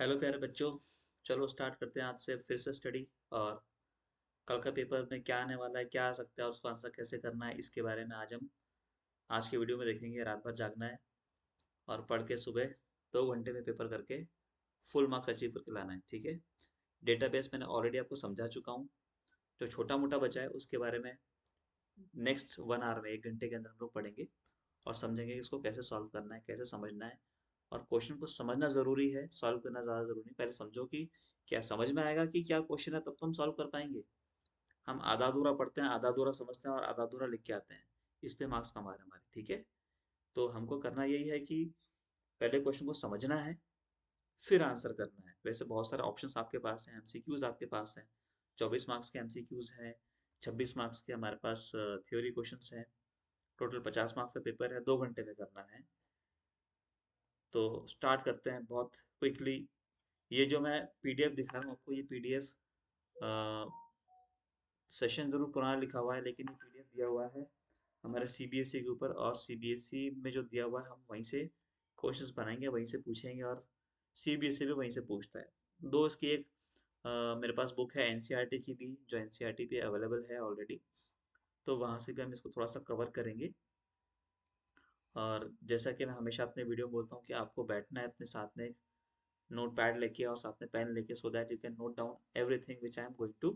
Hello प्यारे बच्चों। चलो स्टार्ट करते हैं आज से फिर से स्टडी। और कल का पेपर में क्या आने वाला है, क्या आ सकता है और उसको आंसर कैसे करना है, इसके बारे में आज हम आज की वीडियो में देखेंगे। रात भर जागना है और पढ़ के सुबह 2 घंटे में पेपर करके फुल मार्क्स अचीव करके लाना है। ठीक है। डेटाबेस मैंने ऑलरेडी आपको समझा चुका हूँ। जो छोटा मोटा बचा है उसके बारे में नेक्स्ट 1 आवर में 1 घंटे के अंदर हम लोग पढ़ेंगे और समझेंगे कि इसको कैसे सॉल्व करना है, कैसे समझना है। और क्वेश्चन को समझना जरूरी है, सॉल्व करना ज्यादा जरूरी नहीं। पहले समझो कि क्या समझ में आएगा कि क्या क्वेश्चन है, तब तो हम सॉल्व कर पाएंगे। हम आधा अधूरा पढ़ते हैं, आधा अधूरा समझते हैं और आधा अधूरा लिख के आते हैं, इसलिए मार्क्स कम आ रहे हैं हमारे। ठीक है। तो हमको करना यही है कि पहले क्वेश्चन को समझना है, फिर आंसर करना है। वैसे बहुत सारे ऑप्शंस आपके पास हैं, एमसीक्यूज आपके पास हैं। 24 मार्क्स के एमसीक्यूज हैं, 26 मार्क्स के हमारे पास थ्योरी क्वेश्चंस हैं। टोटल 50 मार्क्स का पेपर है, 2 घंटे में करना है। तो स्टार्ट करते हैं बहुत क्विकली। ये जो मैं पीडीएफ दिखा रहा हूँ आपको, ये पीडीएफ सेशन जरूर पुराना लिखा हुआ है, लेकिन ये पीडीएफ दिया हुआ है हमारे सीबीएसई के ऊपर। और सीबीएसई में जो दिया हुआ है हम वहीं से क्वेश्चंस बनाएंगे, वहीं से पूछेंगे। और सीबीएसई भी वहीं से पूछता है। दो इसकी एक मेरे पास बुक है एनसीईआरटी की भी, जो एनसीईआरटी पे अवेलेबल है ऑलरेडी। तो वहाँ से भी हम इसको थोड़ा सा कवर करेंगे। और जैसा कि मैं हमेशा अपने वीडियो में बोलता हूँ कि आपको बैठना है अपने साथ में नोट पैड लेके और साथ में पेन लेके, so that you can note down everything which I am going to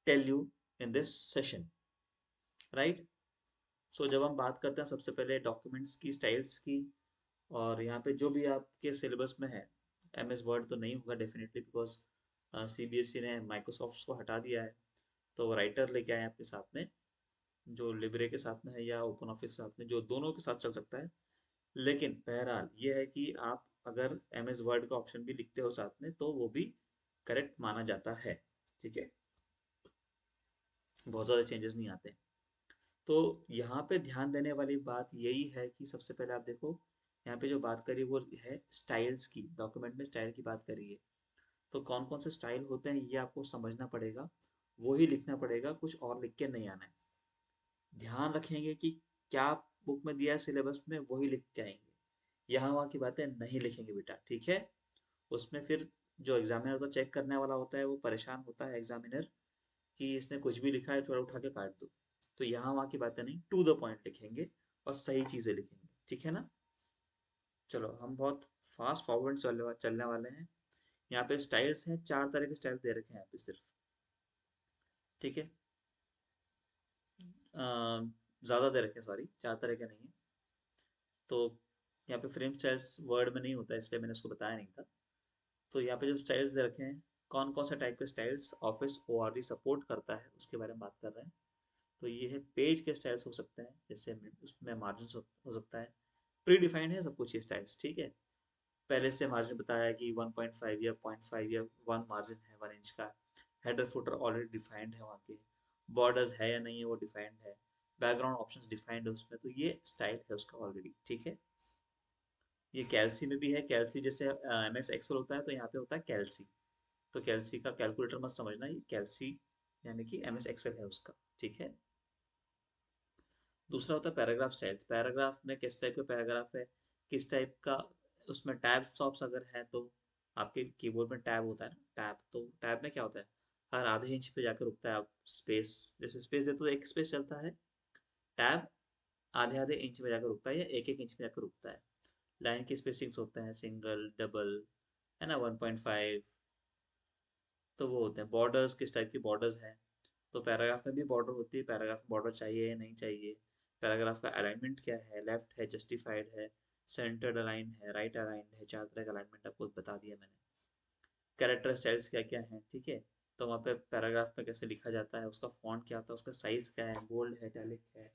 tell you in this session. Right. So जब हम बात करते हैं सबसे पहले डॉक्यूमेंट्स की स्टाइल्स की, और यहाँ पे जो भी आपके सिलेबस में है, एमएस वर्ड तो नहीं होगा डेफिनेटली, बिकॉज सीबीएसई ने माइक्रोसॉफ्ट को हटा दिया है। तो वो राइटर लेके आए अपने साथ में, जो लिब्रे के साथ में है या ओपन ऑफिस के साथ में, जो दोनों के साथ चल सकता है। लेकिन बहरहाल ये है कि आप अगर एमएस वर्ड का ऑप्शन भी लिखते हो साथ में, तो वो भी करेक्ट माना जाता है। ठीक है। बहुत ज़्यादा चेंजेस नहीं आते। तो यहाँ पे ध्यान देने वाली बात यही है कि सबसे पहले आप देखो, यहाँ पे जो बात करी वो है स्टाइल्स की। डॉक्यूमेंट में स्टाइल की बात करी है, तो कौन कौन से स्टाइल होते हैं ये आपको समझना पड़ेगा, वो ही लिखना पड़ेगा, कुछ और लिख के नहीं आना है। ध्यान रखेंगे कि क्या बुक में दिया है सिलेबस में, वही लिख के आएंगे। यहाँ वहाँ की बातें नहीं लिखेंगे बेटा। ठीक है। उसमें फिर जो एग्जामिनर तो चेक करने वाला होता है, वो परेशान होता है एग्जामिनर कि इसने कुछ भी लिखा है, थोड़ा उठा के काट दो। तो यहाँ वहाँ की बातें नहीं, टू द पॉइंट लिखेंगे और सही चीजें लिखेंगे। ठीक है ना। चलो हम बहुत फास्ट फॉरवर्ड चलने वाले हैं। यहाँ पे स्टाइल्स हैं, 4 तरह के स्टाइल दे रखे हैं यहाँ पे सिर्फ। ठीक है। ज्यादा दे रखे हैं, सॉरी, 4 तरह के नहीं है। तो यहाँ पे फ्रेम स्टाइल्स वर्ड में नहीं होता है, इसलिए मैंने उसको बताया नहीं था। तो यहाँ पे जो स्टाइल्स दे रखे हैं, कौन कौन सा टाइप के स्टाइल्स ऑफिस ओआरडी सपोर्ट करता है, उसके बारे में बात कर रहे हैं। तो ये है पेज के स्टाइल्स हो सकते हैं, जैसे उसमें मार्जिन हो सकता है। प्री डिफाइंड है सब कुछ ये स्टाइल्स। ठीक है। पहले से मार्जिन बताया कि 1.5 या 0.5 या 1 मार्जिन है 1 इंच का। हेडर फुटर ऑलरेडी डिफाइंड है वहाँ के। बॉर्डर्स है या नहीं है वो डिफाइंड है। बैकग्राउंड ऑप्शंस डिफाइंड है उसमें, तो ये स्टाइल है उसका ऑलरेडी। ठीक है। ये कैल्सी में भी है। कैल्सी जैसे एम एस एक्सेल होता है, तो यहाँ पे होता है कैल्सी। तो कैल्सी का कैलकुलेटर मत समझना, ये कैल्सी यानी कि एम एस एक्सेल है उसका। ठीक है। दूसरा होता है पैराग्राफ स्टाइल्स। पैराग्राफ में किस टाइप का पैराग्राफ है, किस टाइप का उसमें टैब स्टॉप्स अगर है तो। आपके कीबोर्ड में टैब होता है ना, टैब, तो टैब में क्या होता है, हर आधे इंच पे जाकर रुकता है। आप स्पेस, जैसे स्पेस देते तो एक स्पेस चलता है, टैब आधे आधे इंच में जाकर रुकता है या एक एक इंच में जाकर रुकता है। लाइन की स्पेसिंग्स होते हैं सिंगल, डबल, है ना, 1.5। तो वो होते हैं बॉर्डर्स, किस टाइप की बॉर्डर्स हैं। तो पैराग्राफ में भी बॉर्डर होती है, पैराग्राफ बॉर्डर चाहिए या नहीं चाहिए। पैराग्राफ का अलाइनमेंट क्या है, लेफ्ट है, जस्टिफाइड है, सेंटर्ड अलाइन है, राइट अलाइंड है। 4 तरह का अलाइनमेंट आपको बता दिया मैंने। कैरेक्टर स्टाइल्स क्या क्या है। ठीक है। तो वहाँ पे पैराग्राफ में कैसे लिखा जाता है, उसका फॉन्ट क्या होता है, उसका साइज क्या है, बोल्ड है, इटैलिक है।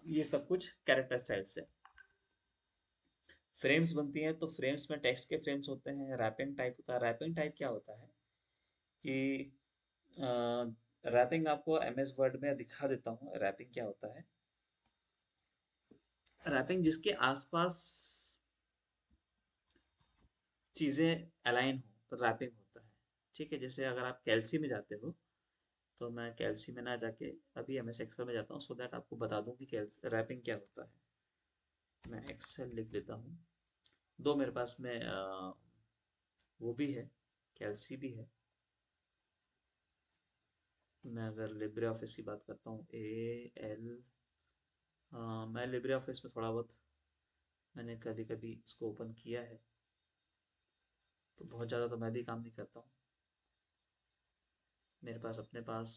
ये सब कुछ कैरेक्टर स्टाइल्स है। फ्रेम्स बनती हैं, तो फ्रेम्स में टेक्स्ट के फ्रेम्स होते हैं। रैपिंग टाइप होता है। रैपिंग टाइप क्या होता है कि रैपिंग आपको एमएस वर्ड में दिखा देता हूँ, रैपिंग क्या होता है। रैपिंग जिसके आसपास चीजें अलाइन हो, रैपिंग होता है। ठीक है। जैसे अगर आप कैल्सी में जाते हो, तो मैं कैल्सी में ना जाके अभी एमएस एक्सेल में जाता हूँ, सो दैट आपको बता दूं कि रैपिंग क्या होता है। मैं एक्सेल लिख लेता हूँ। दो मेरे पास में वो भी है, कैल्सी भी है। मैं अगर लिब्रे ऑफिस की बात करता हूँ, AL, हाँ मैं लिब्रे ऑफिस में थोड़ा बहुत मैंने कभी कभी इसको ओपन किया है, तो बहुत ज़्यादा तो मैं भी काम नहीं करता हूँ। मेरे पास अपने पास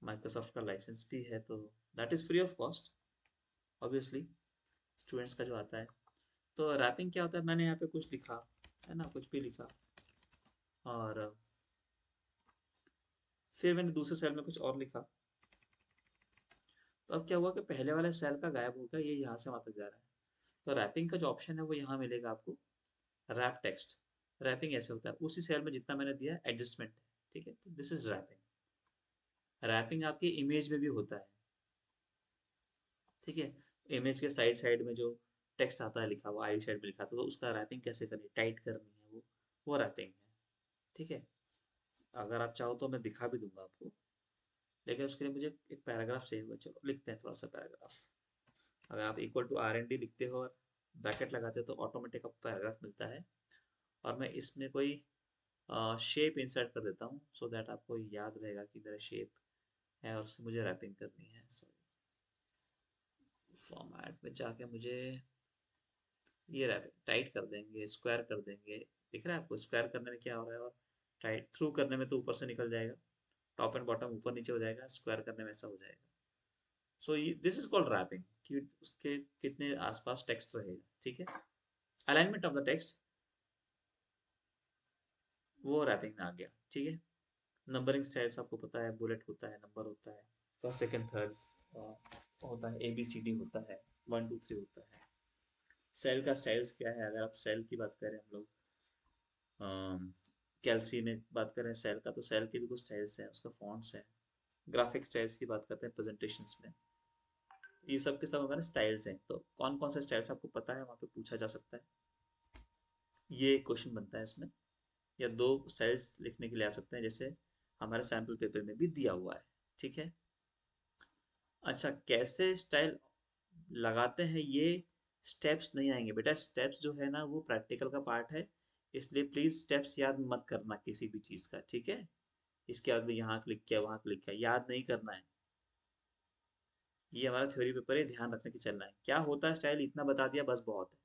माइक्रोसॉफ्ट का लाइसेंस भी है, तो that is free of cost obviously, students का जो आता है। तो रैपिंग क्या होता है, मैंने यहाँ पे कुछ लिखा है ना, कुछ भी लिखा, और फिर मैंने दूसरे सेल में कुछ और लिखा। तो अब क्या हुआ कि पहले वाले सेल का गायब हो गया, ये यहाँ से वहाँ तक जा रहा है। तो रैपिंग का जो ऑप्शन है वो यहाँ मिलेगा आपको, रैप टेक्स्ट। रैपिंग ऐसे होता है, उसी सेल में जितना मैंने दिया एडजस्टमेंट है, ठीक है, तो दिस इज रैपिंग। रैपिंग आपकी इमेज में भी होता है, ठीक है। इमेज के साइड साइड में जो टेक्स्ट आता है लिखा हुआ, आई साइड में लिखा था, तो उसका रैपिंग कैसे करनी, टाइट करनी है, वो रैपिंग है, ठीक है। अगर आप चाहो तो मैं दिखा भी दूंगा आपको, लेकिन उसके लिए मुझे एक पैराग्राफ चाहिए होगा। चलो लिखते हैं थोड़ा सा पैराग्राफ। अगर आप इक्वल टू R&D लिखते हो और ब्रैकेट लगाते हो तो ऑटोमेटिक आपको पैराग्राफ मिलता है। और मैं इसमें कोई शेप इंसर्ट कर देता हूँ, सो दैट आपको याद रहेगा कि मेरा शेप है और उससे मुझे रैपिंग करनी है। सॉरी, फॉर्मेट में जाके मुझे ये रैपिंग टाइट कर देंगे, स्क्वायर कर देंगे। दिख रहा है आपको स्क्वायर करने में क्या हो रहा है, और टाइट थ्रू करने में तो ऊपर से निकल जाएगा, टॉप एंड बॉटम ऊपर नीचे हो जाएगा, स्क्वायर करने में ऐसा हो जाएगा। So this is called wrapping, कि उसके कितने आसपास टेक्स्ट रहेगा, ठीक है। अलाइनमेंट ऑफ द टेक्स्ट, वो रैपिंग में आ गया, ठीक है। नंबरिंग स्टाइल्स आपको पता है, बुलेट होता है, नंबर होता है, फर्स्ट सेकंड थर्ड होता है, ABCD होता है, 1 2 3 होता है। सेल का स्टाइल्स क्या है, अगर आप सेल की बात करें हम लोग, कैल्सी में बात करें सेल का, तो सेल के भी कुछ स्टाइल्स हैं, उसका फॉन्ट्स है। ग्राफिक स्टाइल्स की बात करते हैं प्रेजेंटेशंस में, ये सब के सब हमारे स्टाइल्स हैं। तो कौन कौन से स्टाइल्स आपको पता है, वहाँ पे पूछा जा सकता है, ये क्वेश्चन बनता है इसमें। या दो स्टाइल्स लिखने के लिए आ सकते हैं, जैसे हमारे सैम्पल पेपर में भी दिया हुआ है, ठीक है। अच्छा, कैसे स्टाइल लगाते हैं, ये स्टेप्स नहीं आएंगे बेटा। स्टेप्स जो है ना वो प्रैक्टिकल का पार्ट है, इसलिए प्लीज स्टेप्स याद मत करना किसी भी चीज का, ठीक है। इसके बाद में यहाँ क्लिक किया, वहां क्लिक किया, याद नहीं करना है। ये हमारा थ्योरी पेपर है, ध्यान रखने की चलना है। क्या होता है स्टाइल, इतना बता दिया बस, बहुत है,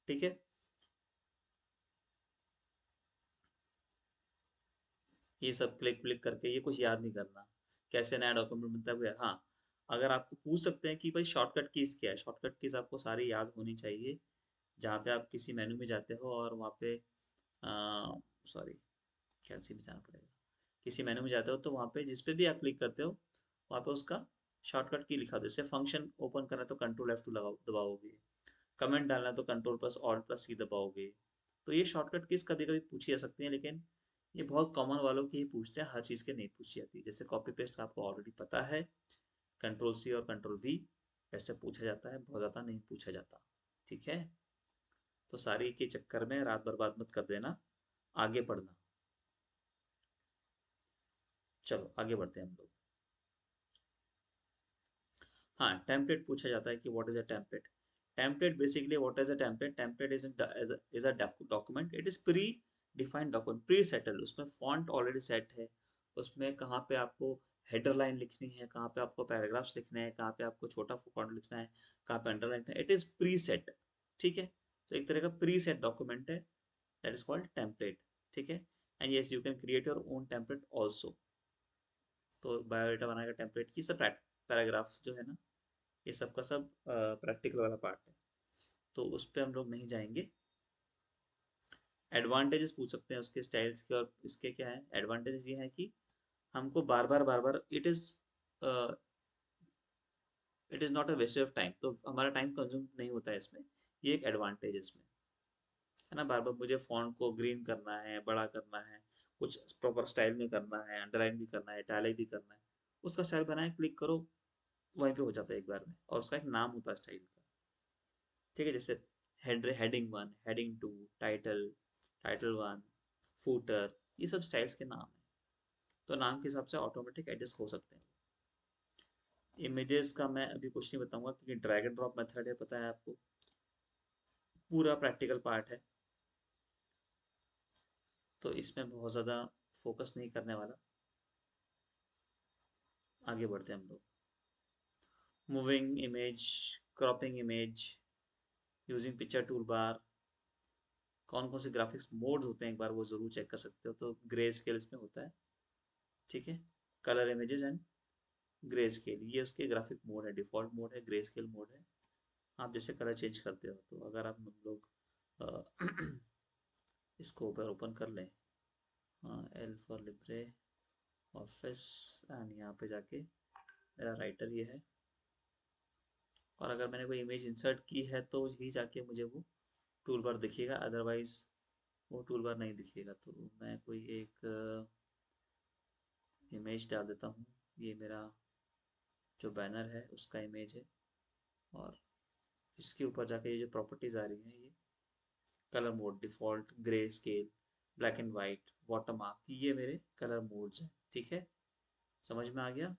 ठीक है। ये सब क्लिक क्लिक करके ये कुछ याद नहीं करना। कैसे नया डॉक्यूमेंट बनता है हाँ, अगर आपको पूछ सकते हैं कि भाई शॉर्टकट कीज क्या है, शॉर्टकट कीज आपको सारी याद होनी चाहिए। जहाँ पे आप किसी मेनू में जाते हो और वहाँ पे, सॉरी, कैंसिल में जाना पड़ेगा। किसी मेनू में जाते हो तो वहाँ पे जिस पे भी आप क्लिक करते हो, वहाँ पे उसका शॉर्टकट की लिखा हो। जैसे फंक्शन ओपन करना है तो Ctrl+F2 दबाओगे, कमेंट डालना है तो Ctrl+Alt+C दबाओगे। तो ये शॉर्टकट कीज कभी कभी पूछी जा सकती हैं, लेकिन ये बहुत कॉमन वालों की ही पूछते हैं, हर चीज़ के नहीं पूछी जाती। जैसे कॉपी पेस्ट का आपको ऑलरेडी पता है, Ctrl+C और Ctrl+V ऐसे पूछा जाता है, बहुत ज़्यादा नहीं पूछा जाता, ठीक है। तो सारी के चक्कर में रात बर्बाद मत कर देना, आगे बढ़ना। चलो आगे बढ़ते हैं हम लोग। हाँ, टेम्पलेट पूछा जाता है कि what is a template. Template basically what is a template, template is a document, it is pre defined document, pre settle. उसमें फॉन्ट ऑलरेडी सेट है, उसमें कहाँ पे आपको हेडर लाइन लिखनी है, कहाँ पे आपको पैराग्राफ्स लिखने हैं, कहाँ पे आपको छोटा फॉन्ट लिखना है, कहाँ पे अंडरलाइन लिखना है, इट इज प्री सेट, ठीक है। तो एक तरह का प्री सेट डॉक्यूमेंट है, दैट इज कॉल्ड टेम्पलेट, ठीक है। And yes, you can create your own template also. तो बायोडाटा बनाने का टेम्पलेट की सब पैराग्राफ जो है ना, ये सब का सब प्रैक्टिकल वाला पार्ट है, तो उस पर हम लोग नहीं जाएंगे। एडवांटेजेस पूछ सकते हैं उसके स्टाइल्स के, और इसके क्या है एडवांटेजेस, ये है कि हमको बार बार it is it is not a waste of time, तो हमारा टाइम कंज्यूम नहीं होता है इसमें। ये एक एडवांटेज इसमें है ना। बार बार मुझे फॉन्ट को ग्रीन करना है, बड़ा करना है, कुछ प्रॉपर स्टाइल में करना है, अंडरलाइन भी करना है, इटैलिक भी करना है, उसका स्टाइल बनाए, क्लिक करो, वहीं पे हो जाता है एक बार में, और उसका एक नाम होता है स्टाइल का, ठीक है। जैसे heading 1, heading 2, title, title 1, footer, ये सब स्टाइल्स के नाम हैं। तो नाम के हिसाब से ऑटोमेटिक एडजस्ट हो सकते हैं। इमेजेस का मैं अभी कुछ नहीं बताऊंगा, क्योंकि ड्रैग एंड ड्रॉप मेथड है, पता है आपको, पूरा प्रैक्टिकल पार्ट है। तो इसमें बहुत ज़्यादा फोकस नहीं करने वाला, आगे बढ़ते हैं हम लोग। Moving image, cropping image, using picture tool bar, कौन कौन से ग्राफिक्स मोड्स होते हैं एक बार वो ज़रूर चेक कर सकते हो। तो ग्रे स्केल इसमें होता है, ठीक है। Colour images and grey scale, ये उसके ग्राफिक मोड है, डिफ़ॉल्ट मोड है, ग्रे स्केल मोड है। आप जैसे कलर चेंज करते हो, तो अगर आप हम लोग इसको ऊपर ओपन कर लें, L for Libre office, and यहाँ पे जाके मेरा राइटर ये है, और अगर मैंने कोई इमेज इंसर्ट की है तो ही जाके मुझे वो टूल बार दिखेगा, अदरवाइज वो टूल बार नहीं दिखेगा। तो मैं कोई एक इमेज डाल देता हूँ, ये मेरा जो बैनर है उसका इमेज है, और इसके ऊपर जाके ये जो प्रॉपर्टीज आ रही हैं, ये colour mode, default, grey scale, black and white, water mark, ये मेरे कलर मोड्स हैं, ठीक है। समझ में आ गया,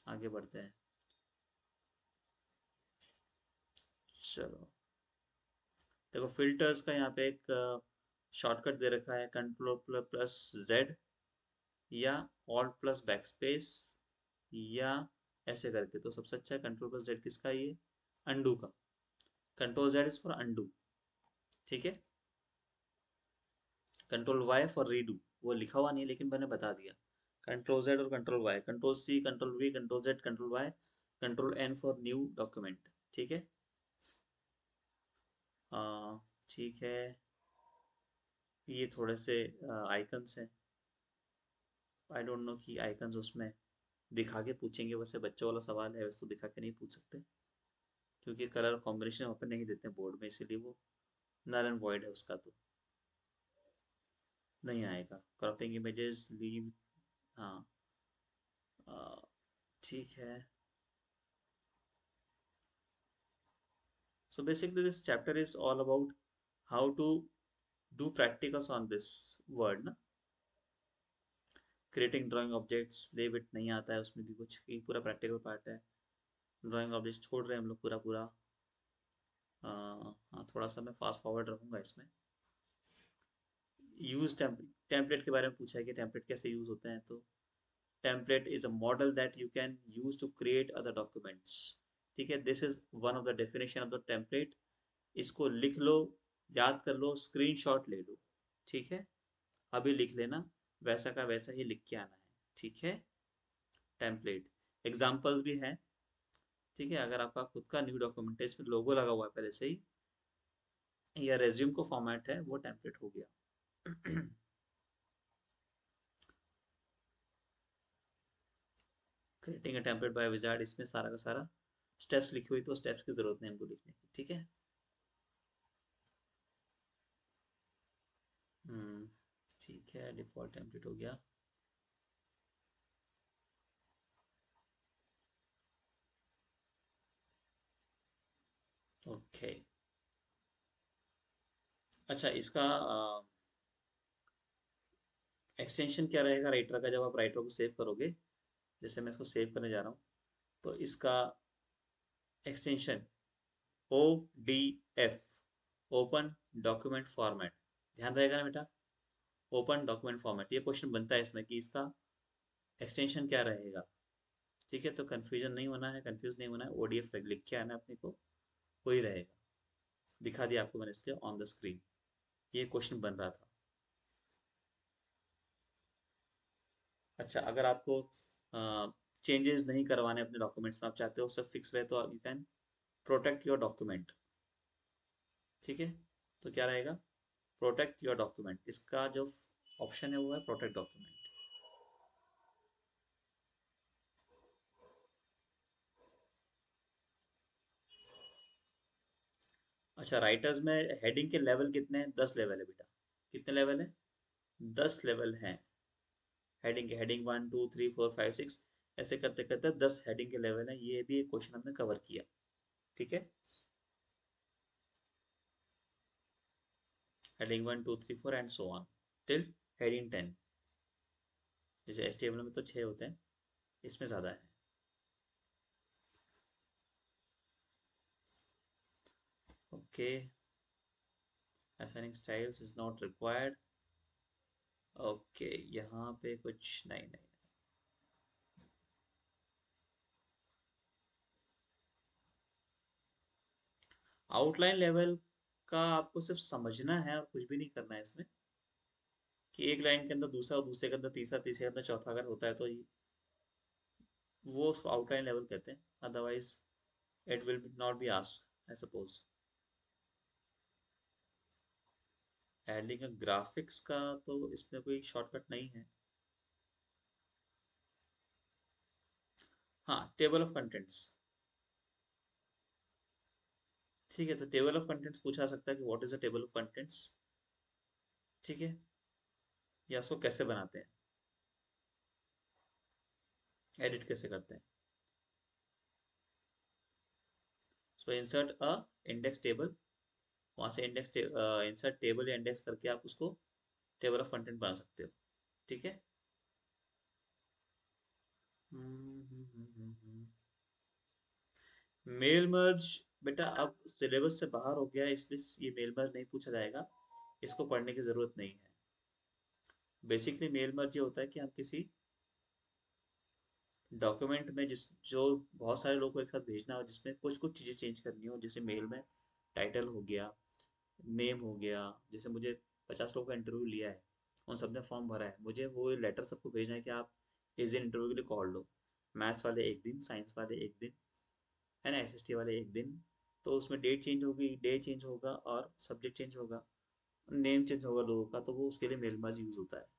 आगे बढ़ते हैं। चलो देखो, फिल्टर्स का यहाँ पे एक शॉर्टकट दे रखा है, कंट्रोल प्लस जेड, या ऑल्ट प्लस बैकस्पेस, या ऐसे करके। तो सबसे अच्छा है कंट्रोल प्लस जेड, किसका, ये अंडू का। Control Z is for undo, ठीक है। कंट्रोल वाई फॉर रीडू, वो लिखा हुआ नहीं है लेकिन मैंने बता दिया। कंट्रोल जेड और control Y, control C, control V, control Z, control Y, control N for new document, ठीक है। ठीक है, ये थोड़े से आइकन्स हैं, आई डोंट नो कि आइकन्स उसमें दिखा के पूछेंगे, वैसे बच्चों वाला सवाल है, वैसे तो दिखा के नहीं पूछ सकते, क्योंकि कलर कॉम्बिनेशन वहाँ पे नहीं देते बोर्ड में, इसीलिए वो नल एंड वॉइड है उसका, तो नहीं आएगा। क्रॉपिंग इमेजेस, लीव, हाँ, ठीक है। So basically this chapter is all about how to do practicals on this word ना, creating drawing objects, leave it नहीं आता है उसमें भी कुछ, ये पूरा practical part है। ड्राइंग ऑब्जेक्ट छोड़ रहे हैं हम लोग पूरा पूरा। हाँ, थोड़ा सा मैं फास्ट फॉरवर्ड रखूंगा इसमें। यूज टेम्पलेट के बारे में पूछा है कि टेम्पलेट कैसे यूज होते हैं। तो template is a model that you can use to create other documents, ठीक है। This is one of the definition of the template. इसको लिख लो, याद कर लो, स्क्रीनशॉट ले लो, ठीक है। अभी लिख लेना, वैसा का वैसा ही लिख के आना है, ठीक है। टेम्पलेट एग्जाम्पल्स भी हैं, ठीक है। अगर आपका खुद का न्यू डॉक्यूमेंट है, इसमें लोगो लगा हुआ है पहले से ही, या रेज्यूम को फॉर्मेट है, वो टेम्पलेट हो गया। Creating a template by wizard, इसमें सारा का सारा स्टेप्स लिखी हुई, तो स्टेप्स की जरूरत नहीं हमको लिखने की, ठीक है। हम्म, ठीक है, डिफॉल्ट टेम्पलेट हो गया। ओके, अच्छा, इसका एक्सटेंशन क्या रहेगा राइटर का, जब आप राइटर को सेव करोगे, जैसे मैं इसको सेव करने जा रहा हूँ, तो इसका extension O D F, open document format, ध्यान रहेगा ना बेटा, ओपन डॉक्यूमेंट फॉर्मेट। ये क्वेश्चन बनता है इसमें कि इसका एक्सटेंशन क्या रहेगा, ठीक है। तो कंफ्यूजन नहीं होना है, कंफ्यूज नहीं होना है, ओडीएफ लिख के आना अपने को, वही रहेगा। दिखा दिया आपको मैंने इसलिए ऑन द स्क्रीन, ये क्वेश्चन बन रहा था। अच्छा, अगर आपको चेंजेस नहीं करवाने अपने डॉक्यूमेंट्स में, आप चाहते हो सब फिक्स रहे, तो you can protect your document, ठीक है। तो क्या रहेगा, प्रोटेक्ट योर डॉक्यूमेंट, इसका जो ऑप्शन है वो है प्रोटेक्ट डॉक्यूमेंट। अच्छा, राइटर्स में हेडिंग के लेवल कितने हैं, 10 लेवल है बेटा। कितने लेवल है, 10 लेवल हैं। हेडिंग के, हेडिंग 1 2 3 4 5 6, ऐसे करते करते 10 हेडिंग के लेवल हैं। ये भी एक क्वेश्चन हमने कवर किया, ठीक है। Heading 1 2 3 4 and so on till heading 10। जैसे एचटीएमएल में तो 6 होते हैं, इसमें ज़्यादा है। Okay, assigning styles is not required. Okay, यहाँ पे कुछ नहीं नहीं। आउटलाइन लेवल का आपको सिर्फ समझना है और कुछ भी नहीं करना है इसमें, कि एक लाइन के अंदर दूसरा, दूसरे के अंदर तीसरा, तीसरे के अंदर चौथा अगर होता है तो वो उसको आउटलाइन लेवल कहते हैं। Otherwise it will not be asked I suppose. Adding graphics का तो इसमें कोई शॉर्टकट नहीं है। हाँ, टेबल ऑफ कंटेंट्स। ठीक है, तो टेबल ऑफ कंटेंट्स पूछा सकता है कि what is a table of contents. ठीक है, या उसको कैसे बनाते हैं, एडिट कैसे करते हैं। सो इंसर्ट अ इंडेक्स टेबल, वहां से इंसर्ट टेबल या इंडेक्स करके आप उसको टेबल ऑफ कंटेंट बना सकते हो। ठीक है। मेल मर्ज, बेटा अब सिलेबस से बाहर हो गया है, इसलिए ये मेल मर्ज नहीं पूछा जाएगा, इसको पढ़ने की जरूरत नहीं है। बेसिकली मेल मर्ज ये होता है कि हम किसी डॉक्यूमेंट में जिस जो बहुत सारे लोगों को एक साथ भेजना हो, जिसमें कुछ कुछ चीज़ें चेंज करनी हो, जैसे मेल में टाइटल हो गया, नेम हो गया। जैसे मुझे 50 लोगों का इंटरव्यू लिया है, उन सबने फॉर्म भरा है, मुझे वो लेटर सबको भेजना है कि आप इस दिन इंटरव्यू के लिए कॉल लो। मैथ्स वाले एक दिन, साइंस वाले एक दिन, है ना, एसएसटी वाले एक दिन। तो उसमें डेट चेंज होगी, डे चेंज होगा और सब्जेक्ट चेंज होगा, नेम चेंज होगा लोगों का, तो वो उसके लिए मेल मर्ज यूज होता है।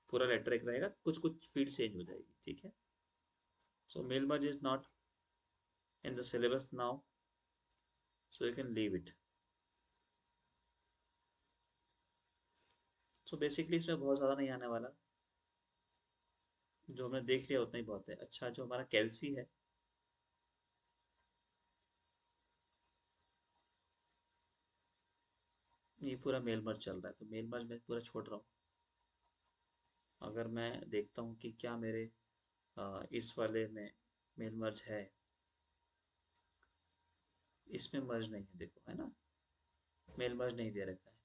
पूरा लेटर एक रहेगा, कुछ कुछ फील्ड चेंज हो जाएगी। ठीक है। So mail merge is not in the syllabus now, so you can leave it. So basically इसमें बहुत ज़्यादा नहीं आने वाला, जो हमने देख लिया उतना ही बहुत है। अच्छा, जो हमारा कैल्सी है, ये पूरा मेल मर्ज चल रहा है, तो मेल मर्ज मैं पूरा छोड़ रहा हूँ। अगर मैं देखता हूँ कि क्या मेरे इस वाले में मेल मर्ज है, इसमें मर्ज नहीं है, देखो है ना, मेल मर्ज नहीं दे रखा है।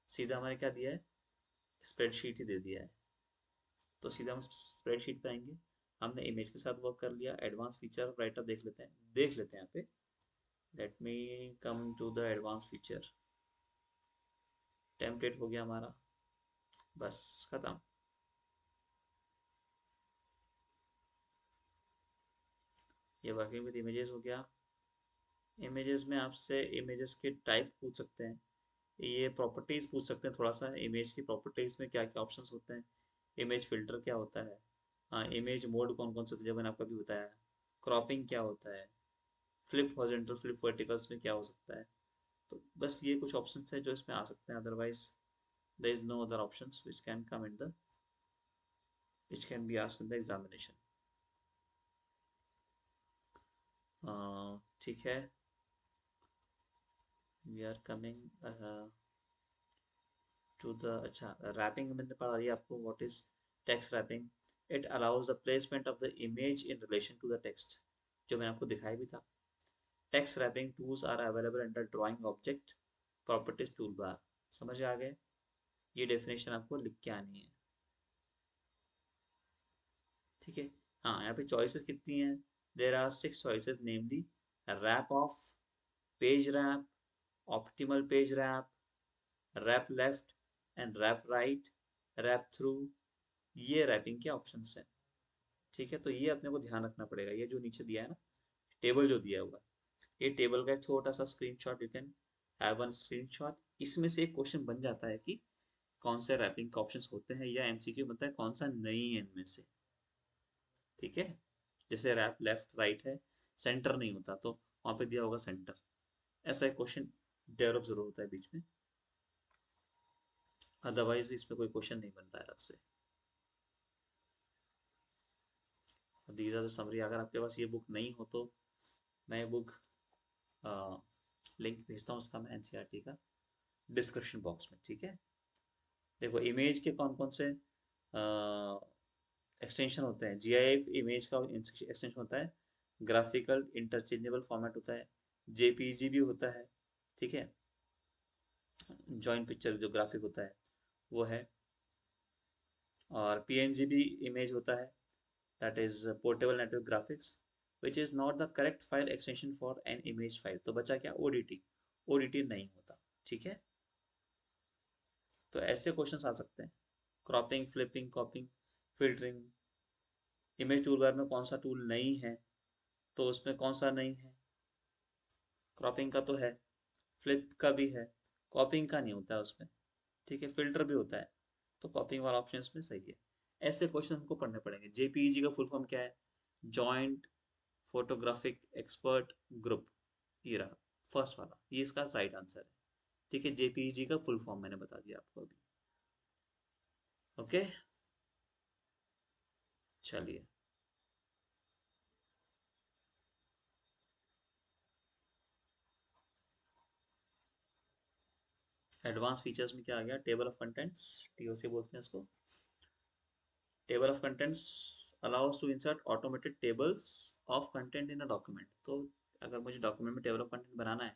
सीधा हमारे क्या दिया है, स्प्रेडशीट ही दे दिया है। तो सीधा हम स्प्रेडशीट पे आएंगे। हमने इमेज के साथ वर्क कर लिया, एडवांस फीचर राइटर देख लेते हैं यहाँ पे। Let me come to the advance feature. Template हो गया हमारा, बस खत्म। ये वर्किंग विद इमेजेस हो गया। इमेजेस में आपसे इमेजेस के टाइप पूछ सकते हैं, ये प्रॉपर्टीज पूछ सकते हैं थोड़ा सा, इमेज की प्रॉपर्टीज में क्या क्या ऑप्शंस होते हैं, इमेज फिल्टर क्या होता है, हाँ इमेज मोड कौन कौन से होते हैं, जब मैंने आपको भी बताया, क्रॉपिंग क्या होता है, फ्लिप हॉरिजॉन्टल फ्लिप वर्टिकल्स में क्या हो सकता है। तो बस ये कुछ ऑप्शंस हैं जो इसमें आ सकते हैं, otherwise there is no other options which can come in the which can be asked in the examination. ठीक है, we are coming to the, अच्छा रैपिंग मैंने पढ़ा दिया आपको, what is text wrapping. It allows the placement of the image in relation to the text, जो मैंने आपको दिखाया भी था। Text wrapping tools are available under drawing object properties toolbar. समझ आ गए, ये डेफिनेशन आपको लिख के आनी है। ठीक है। हाँ, यहाँ पे चॉइसेस कितनी हैं, there are 6 choices, namely wrap off, page wrap, optimal page wrap, wrap left and wrap right, wrap through, ये रैपिंग के ऑप्शंस हैं। ठीक है, तो ये अपने को ध्यान रखना पड़ेगा। ये जो नीचे दिया है ना, टेबल जो दिया हुआ है, ये टेबल का एक छोटा सा screenshot, you can have one screenshot. इसमें से एक क्वेश्चन बन जाता है कि कौन से रैपिंग के ऑप्शंस होते हैं, या एमसीक्यू बनता है कौन सा नहीं है इनमें से। ठीक है, जैसे रैप लेफ्ट राइट है, सेंटर नहीं होता, तो वहां पे दिया होगा सेंटर। ऐसा एक क्वेश्चन डेवलप जरूर होता है बीच में, अदरवाइज इसमें कोई क्वेश्चन नहीं बन रहा है अलग से। These are the summary. अगर आपके पास ये बुक नहीं हो तो मैं बुक लिंक भेजता हूँ उसका, मैं एनसीईआरटी का, डिस्क्रिप्शन बॉक्स में। ठीक है। देखो इमेज के कौन कौन से एक्सटेंशन होते हैं, जीआईएफ इमेज का एक्सटेंशन होता है, ग्राफिकल इंटरचेंजेबल फॉर्मेट होता है, जेपीजी भी होता है। ठीक है, जॉइंट पिक्चर जो ग्राफिक होता है, वो है। और पीएनजी भी इमेज होता है, that is portable network graphics, which is not the correct file extension for an image file. तो बचा क्या, ओडीटी। ओडीटी नहीं होता, ठीक है। तो ऐसे क्वेश्चंस आ सकते हैं। Cropping, flipping, कॉपिंग, filtering. Image tool bar में कौन सा टूल नहीं है, तो उसमें कौन सा नहीं है। क्रॉपिंग का तो है, फ्लिप का भी है, कॉपिंग का नहीं होता है उसमें, ठीक है। फिल्टर भी होता है, तो कॉपिंग वाला ऑप्शन इसमें सही है। ऐसे क्वेश्चन हमको पढ़ने पड़ेंगे। जेपीईजी का फुल फॉर्म क्या है, जॉइंट फोटोग्राफिक एक्सपर्ट ग्रुप। ये रहा फर्स्ट वाला, ये इसका राइट आंसर है, ठीक है। जेपीईजी का फुल फॉर्म मैंने बता दिया आपको अभी। ओके, चलिए। एडवांस फीचर्स में क्या आ गया, टेबल ऑफ कंटेंट्स, टीओसी बोलते हैं इसको। Table of contents allows to insert automated tables of content in a document. तो अगर मुझे डॉक्यूमेंट में टेबल ऑफ कंटेंट बनाना है,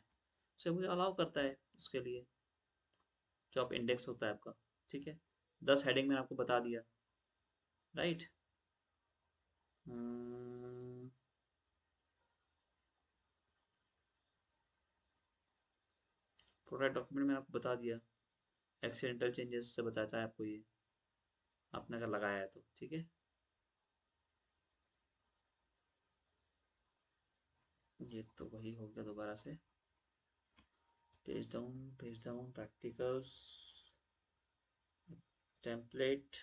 तो मुझे अलाउ करता है उसके लिए, जो आप इंडेक्स होता है आपका, ठीक है। 10 हेडिंग मैंने आपको बता दिया, राइट। प्रोडक्ट डॉक्यूमेंट मैंने आपको बता दिया, एक्सीडेंटल चेंजेस से बताता है आपको ये, आपने अगर लगाया है तो, ठीक है। ये तो वही हो गया दोबारा से। Page down practicals, template.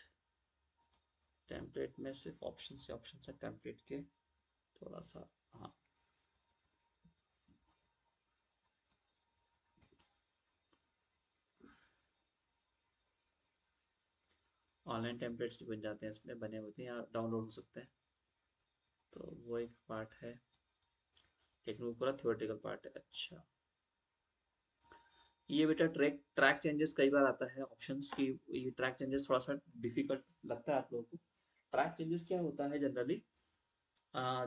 Template में सिर्फ ऑप्शन से ऑप्शन है टेम्पलेट के, थोड़ा सा, हाँ। ऑनलाइन टेम्पलेट्स भी बन जाते हैं, इसमें बने होते हैं या डाउनलोड हो सकते हैं, तो वो एक पार्ट है, लेकिन वो पूरा थ्योरेटिकल पार्ट है। अच्छा, ये बेटा ट्रैक ट्रैक चेंजेस कई बार आता है ऑप्शंस की। ये ट्रैक चेंजेस थोड़ा सा डिफिकल्ट लगता है आप लोगों को। ट्रैक चेंजेस क्या होता है जनरली,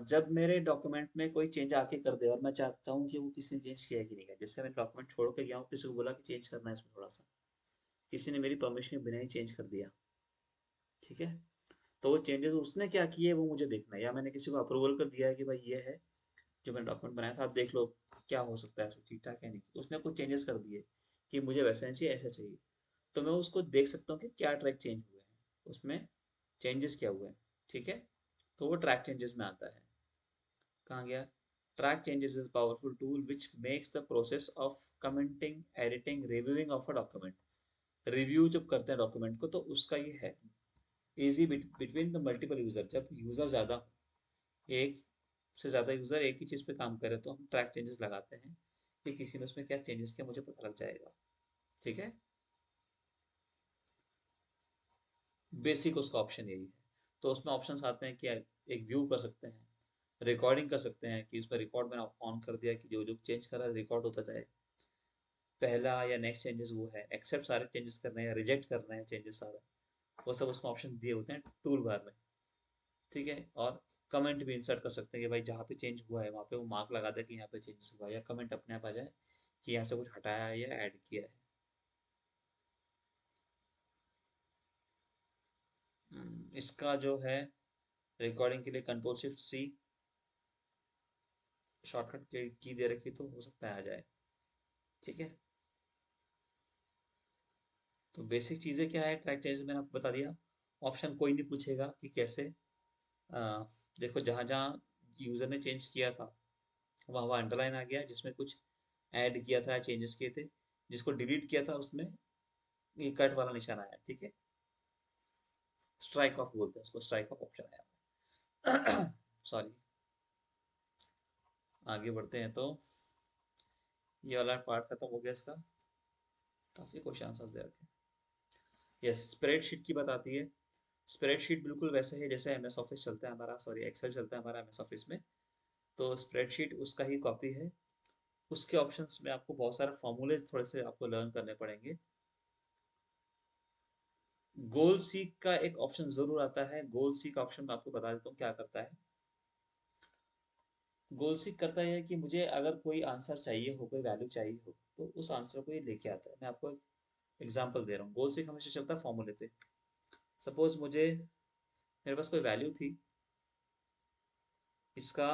जब मेरे डॉक्यूमेंट में कोई चेंज आके कर दे और मैं चाहता हूँ कि वो किसी ने चेंज किया है कि नहीं किया। जैसे मैं डॉक्यूमेंट छोड़ के गया हूँ, किसी को बोला कि चेंज करना है इसमें थोड़ा सा, किसी ने मेरी परमिशन के बिना ही चेंज कर दिया, ठीक है। तो वो चेंजेस उसने क्या किए वो मुझे देखना है, या मैंने किसी को अप्रूवल कर दिया है कि भाई ये है जो मैंने डॉक्यूमेंट बनाया था, आप देख लो क्या हो सकता है, इसमें ठीक ठाक है नहीं। उसने कुछ चेंजेस कर दिए कि मुझे वैसा नहीं चाहिए, ऐसा चाहिए, तो मैं उसको देख सकता हूँ कि क्या ट्रैक चेंज हुए हैं, उसमें चेंजेस क्या हुए हैं, ठीक है। तो वो ट्रैक चेंजेस में आता है। कहाँ गया, track changes is powerful tool which makes the process of commenting, editing, reviewing of a document. Review जब करते हैं डॉक्यूमेंट को, तो उसका ये है easy between the multiple user. जब यूजर ज्यादा, एक से ज्यादा यूजर एक ही चीज पे काम करे, तो हम ट्रैक चेंजेस लगाते हैं कि किसी ने उसमें क्या चेंजेस किया मुझे पता लग जाएगा, ठीक है। बेसिक उसका ऑप्शन यही है। तो उसमें ऑप्शंस आते हैं कि एक व्यू कर सकते हैं, रिकॉर्डिंग कर सकते हैं कि उसमें रिकॉर्ड मैंने ऑन कर दिया कि जो जो चेंज करा रिकॉर्ड होता जाए, पहला या नेक्स्ट चेंजेस वो है, एक्सेप्ट सारे चेंजेस करने हैं या रिजेक्ट करना है चेंजेस सारा, वो सब उसमें ऑप्शन दिए होते हैं टूल बार में, ठीक है। और कमेंट भी इंसर्ट कर सकते हैं कि भाई जहाँ पे चेंज हुआ है वहाँ पे वो मार्क लगा दे कि यहाँ पे चेंजेस हुआ है, या कमेंट अपने आप आ जाए कि यहाँ से कुछ हटाया है या ऐड किया है। इसका जो है रिकॉर्डिंग के लिए कंट्रोल शिफ्ट सी शॉर्टकट की दे रखी, तो हो सकता है आ जाए, ठीक है। तो बेसिक चीज़ें क्या है ट्रैक चेंज मैंने आपको बता दिया। ऑप्शन कोई नहीं पूछेगा कि कैसे। अ, देखो जहाँ जहाँ यूज़र ने चेंज किया था वहाँ वहाँ अंडरलाइन आ गया, जिसमें कुछ ऐड किया था चेंजेस किए थे, जिसको डिलीट किया था उसमें ये कट वाला निशान आया, ठीक है। स्ट्राइक ऑफ बोलते हैं उसको, स्ट्राइक ऑफ ऑप्शन आया। सॉरी, आगे बढ़ते हैं। तो ये वाला पार्ट खत्म हो गया इसका, काफी क्वेश्चन आंसर्स दे रखे हैं। यस, स्प्रेडशीट की बात आती है। स्प्रेडशीट बिल्कुल वैसे है जैसे एमएस ऑफिस चलता है हमारा, सॉरी एक्सेल चलता है हमारा एमएस ऑफिस में। तो स्प्रेडशीट उसका ही कॉपी है। उसके ऑप्शंस में आपको बहुत सारे फॉर्मूले थोड़े से आपको लर्न करने पड़ेंगे। गोल सीक का एक ऑप्शन जरूर आता है। गोल सीक ऑप्शन मैं आपको बता देता हूँ क्या करता है। गोल सीक करता है कि मुझे अगर कोई आंसर चाहिए हो, कोई वैल्यू चाहिए हो, तो उस आंसर को ये लेके आता है। मैं आपको एग्जाम्पल दे रहा हूँ, गोल सीक हमेशा चलता है फॉर्मूले पे। सपोज मुझे, मेरे पास कोई वैल्यू थी, इसका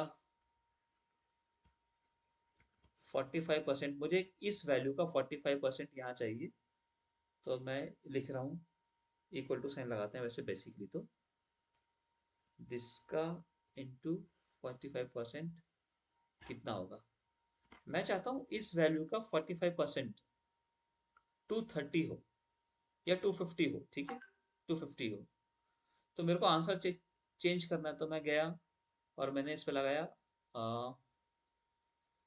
45%, मुझे इस वैल्यू का 45% यहाँ चाहिए। तो मैं लिख रहा हूँ, इक्वल टू साइन लगाते हैं वैसे बेसिकली तो, जिसका इंटू 45% कितना होगा। मैं चाहता हूँ इस वैल्यू का 45% 230 हो या 250 हो, ठीक है, 250 हो। तो मेरे को आंसर चेंज करना है, तो मैं गया और मैंने इस पे लगाया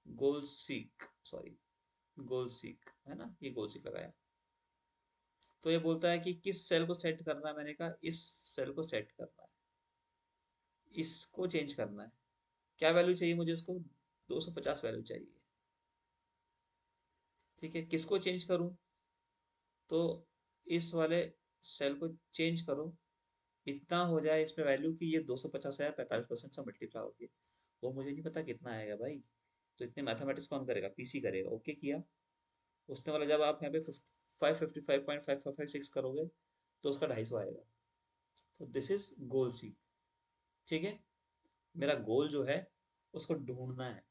गोल सीक, सॉरी गोल सीक है ना, ये गोल सीक लगाया। तो ये बोलता है कि किस सेल को सेट करना है, मैंने कहा इस सेल को सेट करना है, इसको चेंज करना है। क्या वैल्यू चाहिए मुझे, इसको 250 वैल्यू चाहिए। ठीक है, किसको चेंज करूं, तो इस वाले सेल को चेंज करो, इतना हो जाए इसमें वैल्यू कि ये 250 है, 45% से मल्टीप्लाई होगी। वो मुझे नहीं पता कितना आएगा भाई, तो इतने मैथमेटिक्स कौन करेगा, पीसी करेगा। ओके किया, उसने वाला जब आप यहाँ पे 555.5556 करोगे तो उसका 250 आएगा। तो दिस इज गोल सी। ठीक है, मेरा गोल जो है उसको ढूंढना है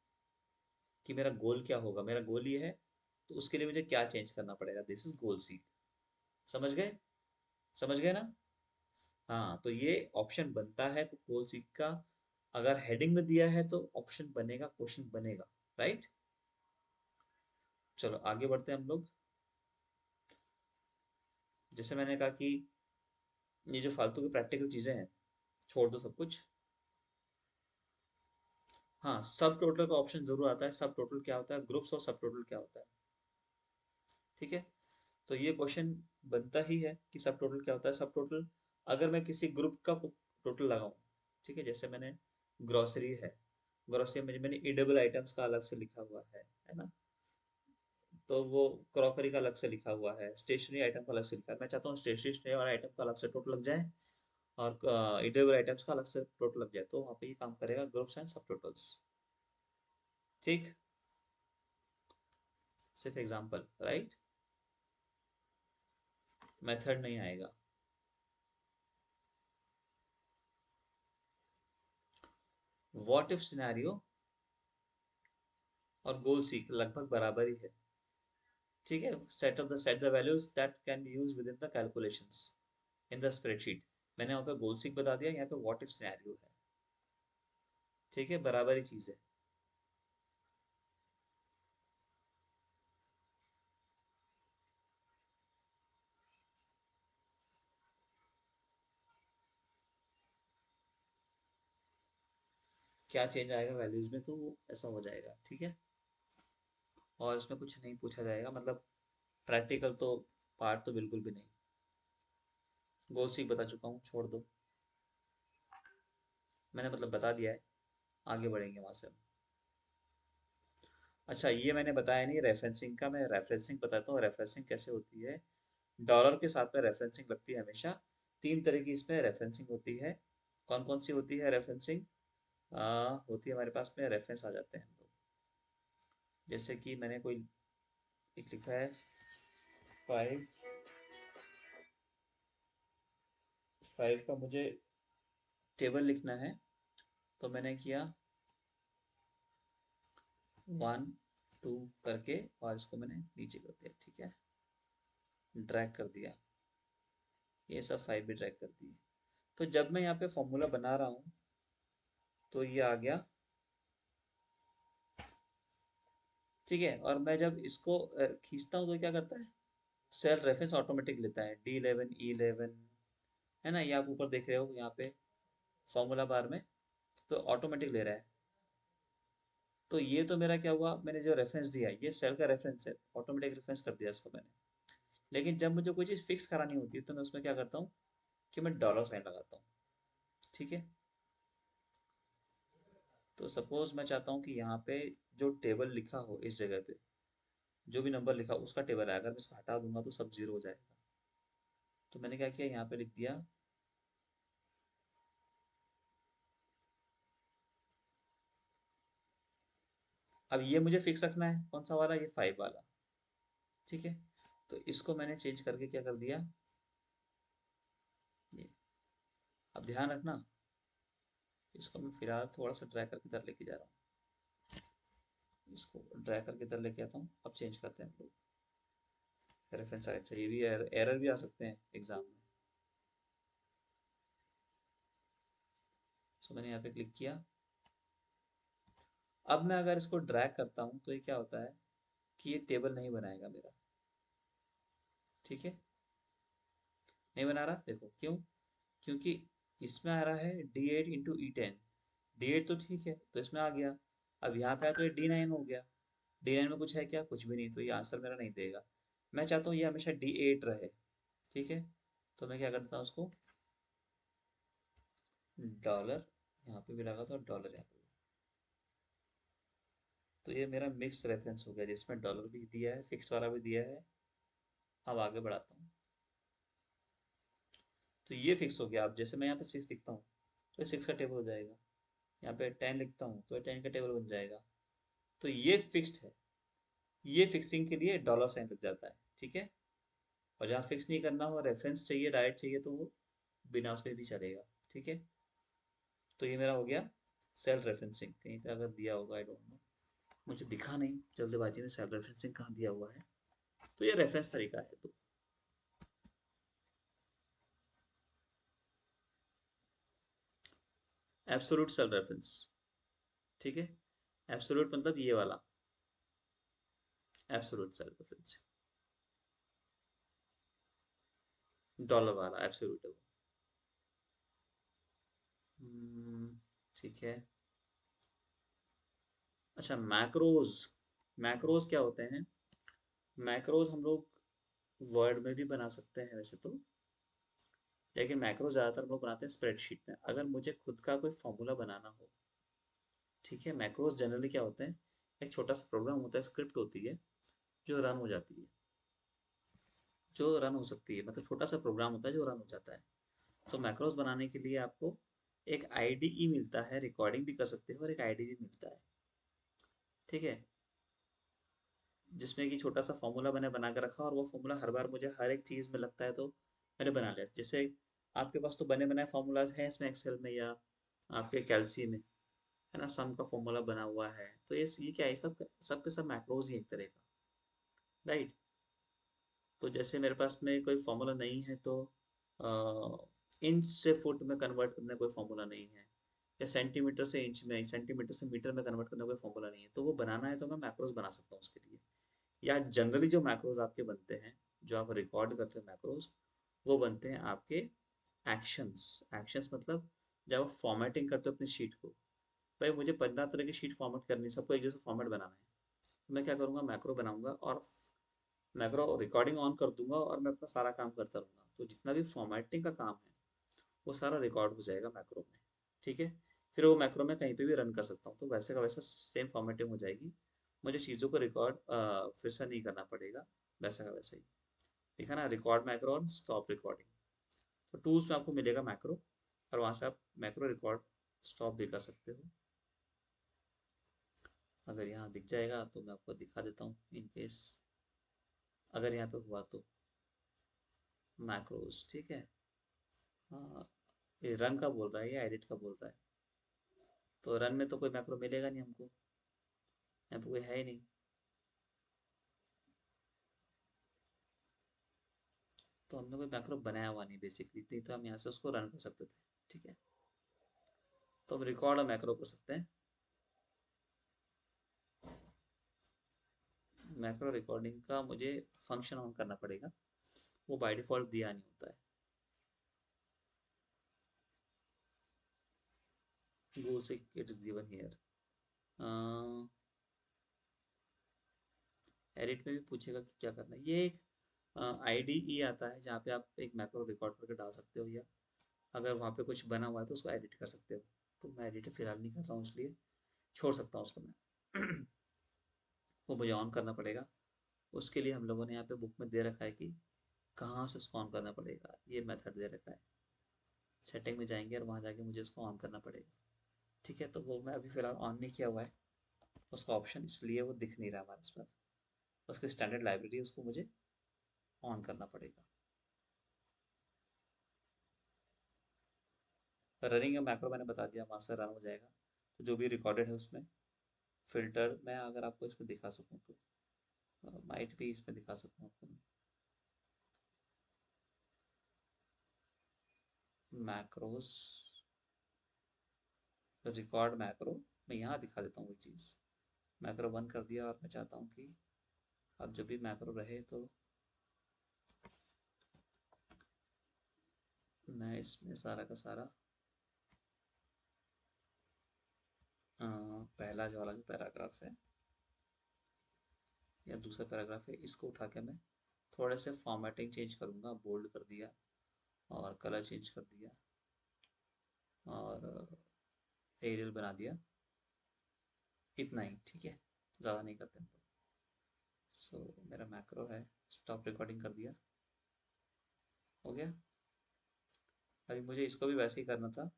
कि मेरा गोल क्या होगा, मेरा गोल ये है, तो उसके लिए मुझे क्या चेंज करना पड़ेगा, दिस इज गोल सी। समझ गए, समझ गए ना। हाँ, तो ये ऑप्शन बनता है गोल सी का। अगर हेडिंग में दिया है तो ऑप्शन बनेगा, क्वेश्चन बनेगा, राइट। चलो आगे बढ़ते हैं हम लोग। जैसे मैंने कहा कि ये जो फालतू की प्रैक्टिकल चीजें हैं छोड़ दो सब कुछ। हाँ, सब टोटल का ऑप्शन जरूर आता है। सब टोटल क्या होता है, ग्रुप्स, और सब टोटल क्या होता है। ठीक है, तो ये क्वेश्चन बनता ही है कि सब टोटल क्या होता है। सब टोटल, अगर मैं किसी ग्रुप का टोटल लगाऊं, ठीक है, जैसे मैंने ग्रोसरी है, ग्रोसरी में मैंने ईडेबल आइटम्स का अलग से लिखा हुआ है ना, तो वो क्रॉकरी का अलग से लिखा हुआ है, स्टेशनरी आइटम का अलग से लिखा है। मैं चाहता हूँ स्टेशनरी और आइटम का अलग से टोटल लग जाए, और ईडेबल आइटम्स का अलग से टोटल लग जाए, तो वहाँ पे ये काम करेगा ग्रुप्स एंड सब टोटल्स। ठीक, सिर्फ एग्जांपल, राइट, मेथड नहीं आएगा। व्हाट इफ सिनेरियो और गोल सीक लगभग बराबर ही है। ठीक है, set the values that can be used with in the calculations in the spreadsheet. मैंने वहाँ पे गोल सीक बता दिया, यहाँ पे व्हाट इफ सिनेरियो है। ठीक है, बराबर ही चीज है। क्या चेंज आएगा वैल्यूज में, तो वो ऐसा हो जाएगा। ठीक है, और इसमें कुछ नहीं पूछा जाएगा, मतलब प्रैक्टिकल तो पार्ट तो बिल्कुल भी नहीं। गोल सीक बता चुका हूँ, छोड़ दो, मैंने मतलब बता दिया है, आगे बढ़ेंगे वहां से। अच्छा, ये मैंने बताया नहीं रेफरेंसिंग का, मैं रेफरेंसिंग बताता हूँ, रेफरेंसिंग कैसे होती है। डॉलर के साथ में रेफरेंसिंग लगती है हमेशा। तीन तरह की इसमें रेफरेंसिंग होती है। कौन कौन सी होती है रेफरेंसिंग, होती है हमारे पास में, रेफरेंस आ जाते हैं हम लोग। जैसे कि मैंने कोई एक लिखा है, 5 का मुझे टेबल लिखना है, तो मैंने किया 1 2 करके, और इसको मैंने नीचे कर दिया। ठीक है, ड्रैग कर दिया, ये सब 5 भी ड्रैग कर दिए। तो जब मैं यहाँ पे फॉर्मूला बना रहा हूँ, तो ये आ गया। ठीक है, और मैं जब इसको खींचता हूँ तो क्या करता है, सेल रेफरेंस ऑटोमेटिक लेता है, D11 E11, है ना, ये आप ऊपर देख रहे हो यहाँ पे फॉर्मूला बार में, तो ऑटोमेटिक ले रहा है। तो ये तो मेरा क्या हुआ, मैंने जो रेफरेंस दिया ये सेल का रेफरेंस है, ऑटोमेटिक रेफरेंस कर दिया इसको मैंने। लेकिन जब मुझे कोई चीज़ फिक्स करानी होती है, तो मैं उसमें क्या करता हूँ कि मैं डॉलर साइन लगाता हूँ। ठीक है, तो सपोज मैं चाहता हूँ कि यहाँ पे जो टेबल लिखा हो, इस जगह पे जो भी नंबर लिखा हो उसका टेबल है, अगर मैं इसको हटा दूंगा तो सब जीरो हो जाएगा। तो मैंने क्या किया, यहाँ पे लिख दिया, अब ये मुझे फिक्स रखना है, कौन सा वाला, ये 5 वाला। ठीक है, तो इसको मैंने चेंज करके क्या कर दिया, ये। अब ध्यान रखना, इसको मैं फिलहाल थोड़ा सा ड्रैग करके इधर लेके जा रहा हूँ, इसको ड्रैग करके इधर लेके आता हूँ। अब चेंज करते हैं हम लोग रेफरेंस। अच्छा, ये भी एरर भी आ सकते हैं एग्जाम में। सो मैंने यहाँ पे क्लिक किया। अब मैं अगर इसको ड्रैग करता हूँ तो ये क्या होता है कि ये टेबल नहीं बनाएगा मेरा, ठीक है। नहीं बना रहा, देखो क्यों, क्योंकि इसमें आ रहा है D8 × E10। D8 तो ठीक है, तो इसमें आ गया। अब यहाँ पे आया तो ये D9 हो गया। D9 में कुछ है क्या, कुछ भी नहीं, तो ये आंसर मेरा नहीं देगा। मैं चाहता हूँ ये हमेशा D8 रहे, ठीक है। तो मैं क्या करता हूँ, उसको डॉलर यहाँ पे भी लगा था और डॉलर यहाँ पे भी। तो ये मेरा मिक्स रेफरेंस हो गया, जिसमें डॉलर भी दिया है, फिक्स वाला भी दिया है। अब आगे बढ़ाता हूँ, तो ये फिक्स हो गया। अब जैसे मैं यहाँ पे 6 लिखता हूँ तो ये 6 का टेबल हो जाएगा। यहाँ पे 10 लिखता हूँ तो ये 10 का टेबल बन जाएगा। तो ये फिक्स्ड है। ये फिक्सिंग के लिए डॉलर साइन लग जाता है, ठीक है। और जहाँ फिक्स नहीं करना हो, रेफरेंस चाहिए, डायरेक्ट चाहिए, तो वो बिना उसके भी चलेगा, ठीक है। तो ये मेरा हो गया सेल रेफरेंसिंग। कहीं पे अगर दिया होगा, आई डोंट नो, मुझे दिखा नहीं जल्दबाजी में सेल रेफरेंसिंग कहाँ दिया हुआ है। तो ये रेफरेंस तरीका है। तो एब्सोल्यूट सेल रेफरेंस, ठीक है। एब्सोल्यूट मतलब ये वाला एब्सोल्यूट सेल रेफरेंस, डॉलर वाला एब्सोल्यूट है वो। ठीक है। अच्छा, मैक्रोज। मैक्रोज क्या होते हैं? मैक्रोज हम लोग वर्ड में भी बना सकते हैं वैसे तो, लेकिन मैक्रोज ज़्यादातर हम लोग बनाते हैं स्प्रेडशीट में। अगर मुझे खुद का कोई फॉर्मूला बनाना हो, ठीक है। मैक्रोज जनरली क्या होते हैं, एक छोटा सा प्रोग्राम होता है, स्क्रिप्ट होती है जो रन हो जाती है, जो रन हो सकती है, मतलब छोटा सा प्रोग्राम होता है जो रन हो जाता है। तो मैक्रोज बनाने के लिए आपको एक आईडीई मिलता है, रिकॉर्डिंग भी कर सकते हो, और एक आईडी भी मिलता है, ठीक है। जिसमें कि छोटा सा फॉर्मूला मैंने बना के रखा, और वो फॉर्मूला हर बार मुझे हर एक चीज़ में लगता है, तो मैंने बना लिया। जैसे आपके पास तो बने बनाए फॉर्मूलाज हैं इसमें, एक्सेल में या आपके कैल्सी में, है ना, सम का फॉर्मूला बना हुआ है। तो ये क्या है, सब के सब मैक्रोज ही एक तरह का, राइट। तो जैसे मेरे पास में कोई फॉर्मूला नहीं है, तो इंच से फुट में कन्वर्ट करने कोई फॉर्मूला नहीं है, या सेंटीमीटर से इंच में, सेंटीमीटर से मीटर में कन्वर्ट करने कोई फॉर्मूला नहीं है, तो वो बनाना है तो मैं मैक्रोज बना सकता हूँ उसके लिए। या जनरली जो मैक्रोज आपके बनते हैं, जो आप रिकॉर्ड करते हो मैक्रोज, वो बनते हैं आपके एक्शंस। एक्शंस मतलब जब आप फॉर्मेटिंग करते हो अपनी शीट को। भाई मुझे 15 तरह की शीट फॉर्मेट करनी है, सबको एक जैसा फॉर्मेट बनाना है, तो मैं क्या करूँगा, मैक्रो बनाऊंगा, और मैक्रो रिकॉर्डिंग ऑन कर दूंगा, और मैं अपना सारा काम करता रहूँगा। तो जितना भी फॉर्मेटिंग का काम है वो सारा रिकॉर्ड हो जाएगा मैक्रो में, ठीक है। फिर वो मैक्रो में कहीं पे भी रन कर सकता हूँ, तो वैसे का वैसा सेम फॉर्मेटिंग हो जाएगी। मुझे चीज़ों को रिकॉर्ड फिर से नहीं करना पड़ेगा, वैसा का वैसा ही। ठीक है ना, रिकॉर्ड मैक्रो और स्टॉप रिकॉर्डिंग। तो टूल्स में आपको मिलेगा मैक्रो, और वहाँ से आप मैक्रो रिकॉर्ड स्टॉप भी कर सकते हो। अगर यहाँ दिख जाएगा तो मैं आपको दिखा देता हूँ, इन केस अगर यहाँ पे हुआ तो मैक्रोज, ठीक है। हाँ, ये रन का बोल रहा है या एडिट का बोल रहा है? तो रन में तो कोई मैक्रो मिलेगा नहीं हमको, यहाँ पे कोई है ही नहीं। तो हमने कोई मैक्रो बनाया हुआ नहीं बेसिकली, नहीं तो हम यहाँ से उसको रन कर सकते थे, ठीक है। तो हम रिकॉर्ड और मैक्रो कर सकते हैं। मैक्रो रिकॉर्डिंग का मुझे फंक्शन ऑन करना पड़ेगा, वो बाय डिफॉल्ट दिया नहीं होता है। गूगल से it is given here. Edit में भी पूछेगा कि क्या करना है। ये एक आईडीई आता है जहाँ पे आप एक मैक्रो रिकॉर्ड करके डाल सकते हो, या अगर वहाँ पे कुछ बना हुआ है तो उसको एडिट कर सकते हो। तो मैं एडिट फिलहाल नहीं कर रहा हूँ, इसलिए छोड़ सकता हूँ उसको मैं। वो मुझे ऑन करना पड़ेगा। उसके लिए हम लोगों ने यहाँ पे बुक में दे रखा है कि कहाँ से उसको ऑन करना पड़ेगा, ये मेथड दे रखा है। सेटिंग में जाएंगे और वहाँ जाके मुझे उसको ऑन करना पड़ेगा, ठीक है। तो वो मैं अभी फिलहाल ऑन नहीं किया हुआ है उसका ऑप्शन, इसलिए वो दिख नहीं रहा हमारे पास। उसकी स्टैंडर्ड लाइब्रेरी है, उसको मुझे ऑन करना पड़ेगा। रनिंग का मैक्रो मैंने बता दिया, वहाँ से रन हो जाएगा। तो जो भी रिकॉर्डेड है उसमें फिल्टर, मैं अगर आपको इसमें दिखा सकूँ तो माइट भी इसमें दिखा सकूँ आपको। मैक्रोस, रिकॉर्ड मैक्रो, मैं यहाँ दिखा देता हूँ वही चीज़। मैक्रो बंद कर दिया और मैं चाहता हूँ कि अब जब भी मैक्रो रहे तो मैं इसमें सारा का सारा पहला जो वाला जो पैराग्राफ है या दूसरा पैराग्राफ है, इसको उठा के मैं थोड़े से फॉर्मेटिंग चेंज करूँगा, बोल्ड कर दिया और कलर चेंज कर दिया और एरियल बना दिया, इतना ही ठीक है, ज़्यादा नहीं करते हम लोग। सो मेरा मैक्रो है, स्टॉप रिकॉर्डिंग कर दिया, हो गया। अभी मुझे इसको भी वैसे ही करना था,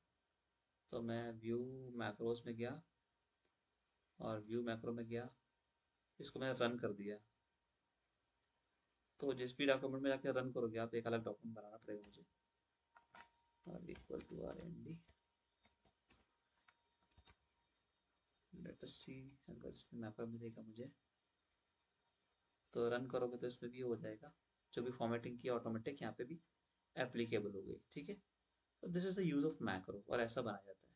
तो मैं व्यू मैक्रोस में गया और व्यू मैक्रो में गया, इसको मैंने रन कर दिया। तो जिस भी डॉक्यूमेंट में जाके रन करोगे आप, एक अलग डॉक्यूमेंट बनाना पड़ेगा मुझे, और equal to R N D, let us see, अगर इसमें मैपर मिलेगा मुझे तो रन करोगे तो इसमें भी हो जाएगा। जो भी फॉर्मेटिंग की ऑटोमेटिक यहाँ पे भी एप्लीकेबल हो गई, ठीक है। तो this is the use of macro, और ऐसा बनाया जाता है।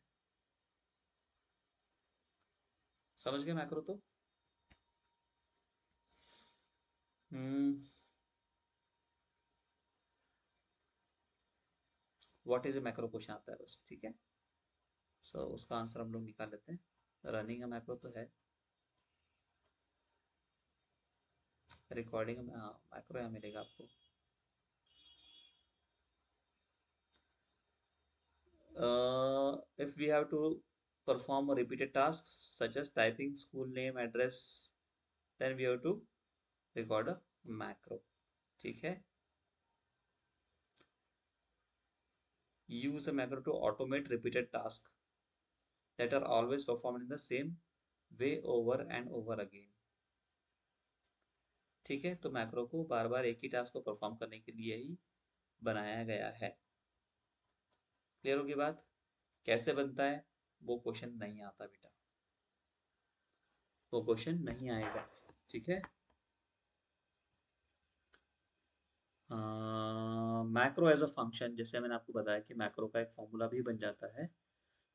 समझ गए मैक्रो तो? Hmm, what is a macro question आता है बस, ठीक है। सो उसका आंसर हम लोग निकाल लेते हैं। रनिंग का मैक्रो तो है, रिकॉर्डिंग में हाँ मैक्रो यहाँ मिलेगा आपको। If we have to perform a repeated tasks such as typing school name address, then we have to record a macro, ठीक है। Use a macro to automate repeated tasks that are always performed in the same way over and over again, ठीक है। तो macro को बार बार एक ही task को perform करने के लिए ही बनाया गया है। क्लियर होगी बात? कैसे बनता है वो क्वेश्चन नहीं आता बेटा, वो क्वेश्चन नहीं आएगा, ठीक है। मैक्रो एज अ फंक्शन, जैसे मैंने आपको बताया कि मैक्रो का एक फॉर्मूला भी बन जाता है,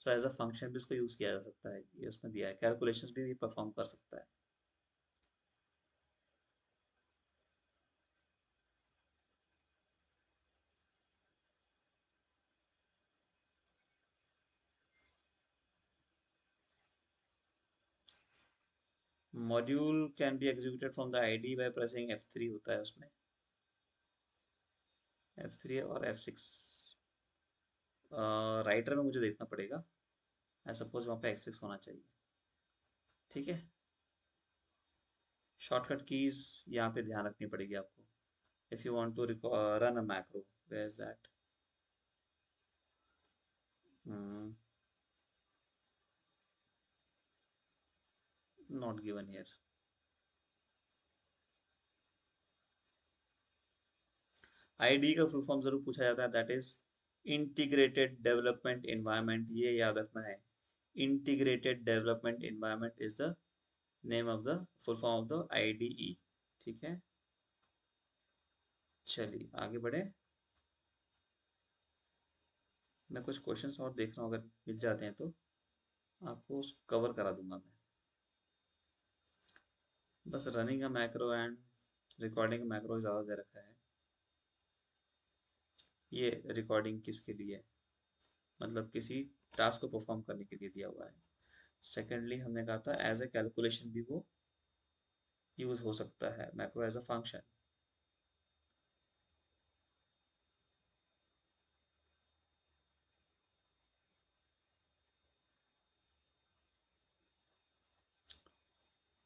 सो एज अ फंक्शन भी इसको यूज़ किया जा सकता है। ये उसमें दिया है, कैलकुलेशंस भी परफॉर्म कर सकता है। Module can be executed from the ID by pressing F3 होता है उसमें, F3 और F6। राइटर में मुझे देखना पड़ेगा, आई सपोज वहाँ पे F6 होना चाहिए, ठीक है। शॉर्टकट कीज यहाँ पे ध्यान रखनी पड़ेगी आपको। If you want to run a macro, where is that? Not given here. ID का फुल फॉर्म जरूर पूछा जाता है, that is integrated development environment, ये याद रखना है। Integrated development environment is the name of the full form of the IDE, ठीक है। चलिए आगे बढ़े, मैं कुछ क्वेश्चंस और देख रहा हूँ, अगर मिल जाते हैं तो आपको कवर करा दूंगा मैं। बस रनिंग का मैक्रो एंड रिकॉर्डिंग का मैक्रो ज़्यादा दे रखा है। ये रिकॉर्डिंग किसके लिए है? मतलब किसी टास्क को परफॉर्म करने के लिए दिया हुआ है। सेकेंडली हमने कहा था एज ए कैलकुलेशन भी वो यूज हो सकता है, मैक्रो एज अ फंक्शन।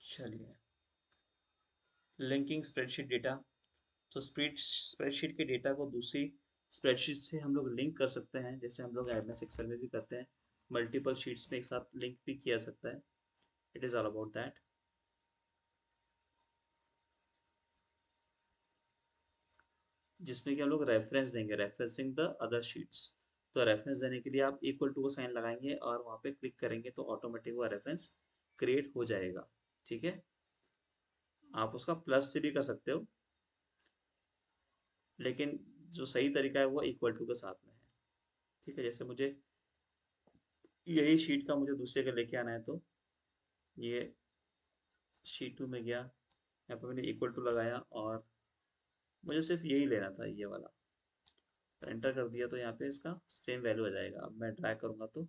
चलिए, लिंकिंग स्प्रेडशीट डेटा, तो स्प्रेडशीट के डेटा को दूसरी स्प्रेडशीट से हम लोग लिंक कर सकते हैं, जैसे हम लोग एमएस एक्सेल में भी करते हैं। मल्टीपल शीट्स में एक साथ लिंक भी किया जा सकता है। It is all about that. जिसमें कि हम लोग रेफरेंस देंगे, रेफरेंसिंग द अदर शीट्स। तो रेफरेंस देने के लिए आप इक्वल टू का साइन लगाएंगे और वहाँ पे क्लिक करेंगे तो ऑटोमेटिक वो रेफरेंस क्रिएट हो जाएगा। ठीक है, आप उसका प्लस से भी कर सकते हो, लेकिन जो सही तरीका है वो इक्वल टू के साथ में है। ठीक है, जैसे मुझे यही शीट का मुझे दूसरे का लेके आना है, तो ये शीट 2 में गया, यहाँ पे मैंने इक्वल टू लगाया और मुझे सिर्फ यही लेना था, ये वाला। तो एंटर कर दिया तो यहाँ पे इसका सेम वैल्यू आ जाएगा। अब मैं ड्रैग करूंगा तो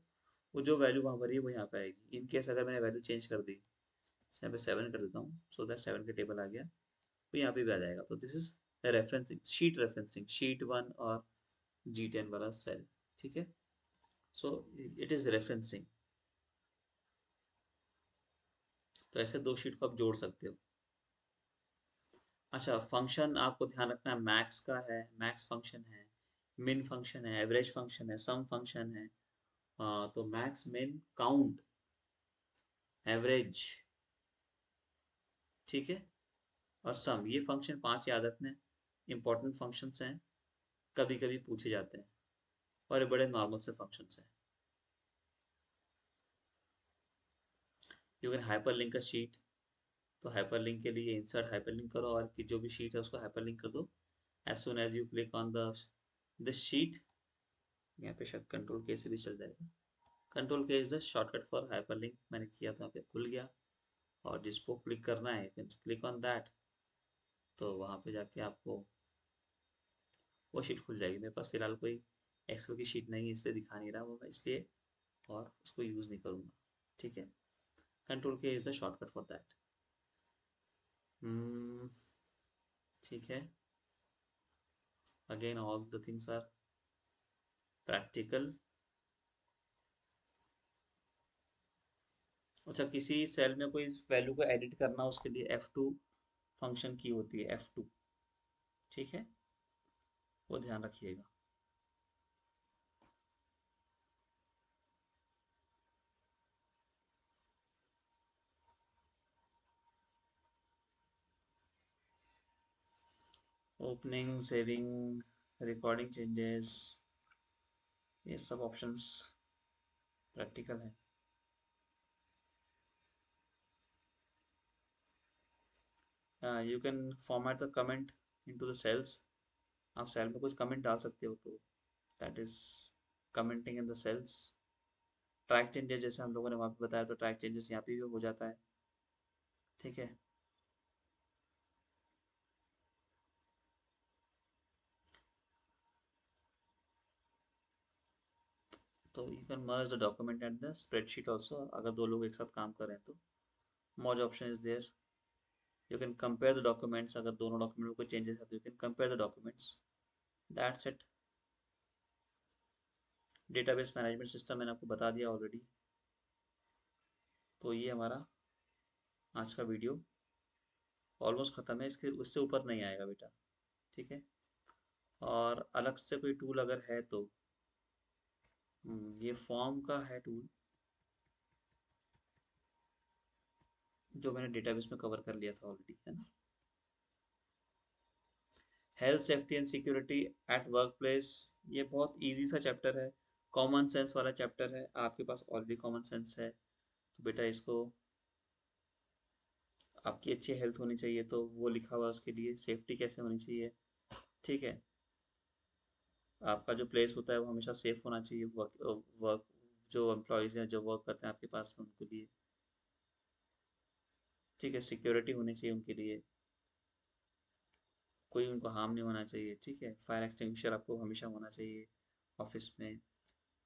वो जो वैल्यू वहाँ पर है वो यहाँ पे आएगी। इन केस अगर मैंने वैल्यू चेंज कर दी, यहाँ पे 7 कर देता हूँ, सो दैट 7 का टेबल आ गया, तो यहाँ पे भी आ जाएगा। तो this is referencing, sheet referencing, sheet 1 और G10 वाला सेल। ठीक है, सो इट इज रेफरेंसिंग। तो ऐसे दो शीट को आप जोड़ सकते हो। अच्छा, फंक्शन आपको ध्यान रखना है, मैक्स का है, मैक्स फंक्शन है, मिन फंक्शन है, एवरेज फंक्शन है, सम फंक्शन है। तो मैक्स, मिन, काउंट, एवरेज, ठीक है, और सम, ये फंक्शन 5 याद रखने, इंपॉर्टेंट फंक्शंस हैं, कभी कभी पूछे जाते हैं और ये बड़े नॉर्मल से फंक्शंस हैं। You can hyper link a sheet. तो हाइपर लिंक के लिए इंसर्ट हाइपर लिंक करो और कि जो भी शीट है उसको हाइपर लिंक कर दो। As soon as you click on the this sheet, यहाँ पे शायद कंट्रोल के से भी चल जाएगा। Control K is the shortcut for hyper link. मैंने किया तो यहाँ पे खुल गया, और जिसको क्लिक करना है क्लिक ऑन दैट, तो वहाँ पे जाके आपको वो शीट खुल जाएगी। मेरे पास फिलहाल कोई एक्सेल की शीट नहीं है इसलिए दिखा नहीं रहा वो मैं, इसलिए और उसको यूज़ नहीं करूँगा। ठीक है, control K is the shortcut for that. ठीक है, again all the things are practical. अच्छा, किसी सेल में कोई वैल्यू को एडिट करना उसके लिए F2 फंक्शन की होती है, F2। ठीक है, वो ध्यान रखिएगा। ओपनिंग, सेविंग, रिकॉर्डिंग चेंजेस, ये सब ऑप्शंस प्रैक्टिकल है। You can format the comment into the cells. आप सेल में कुछ कमेंट डाल सकते हो, तो that is commenting in the cells. Track changes जैसे हम लोगों ने वहाँ पे बताया, तो ट्रैक चेंजेस यहाँ पे भी हो जाता है। ठीक है, तो you can merge the document and the spreadsheet also, अगर दो लोग एक साथ काम कर रहे हैं तो merge option is there. You can compare the documents, अगर दोनों डॉक्यूमेंट में कोई चेंजेस है तो you can compare the documents. That's it. Database management system मैंने आपको बता दिया ऑलरेडी। तो ये हमारा आज का वीडियो ऑलमोस्ट ख़त्म है, इसके उससे ऊपर नहीं आएगा बेटा। ठीक है, और अलग से कोई टूल अगर है तो ये फॉर्म का है टूल, जो मैंने डेटाबेस में कवर कर लिया था ऑलरेडी, है ना। Health, safety and security at work place, ये बहुत इजी सा चैप्टर है, कॉमन सेंस वाला चैप्टर है। आपके पास ऑलरेडी कॉमन सेंस है, तो बेटा इसको, आपकी अच्छी हेल्थ होनी चाहिए तो वो लिखा हुआ है उसके लिए, सेफ्टी कैसे होनी चाहिए। ठीक है, आपका जो प्लेस होता है वो हमेशा सेफ होना चाहिए, वर्क वर्क जो एम्प्लॉयज़ हैं जो वर्क करते हैं आपके पास में उनके लिए। ठीक है, सिक्योरिटी होनी चाहिए उनके लिए, कोई उनको हार्म नहीं होना चाहिए। ठीक है, फायर एक्सटिंग्विशर आपको हमेशा होना चाहिए ऑफिस में।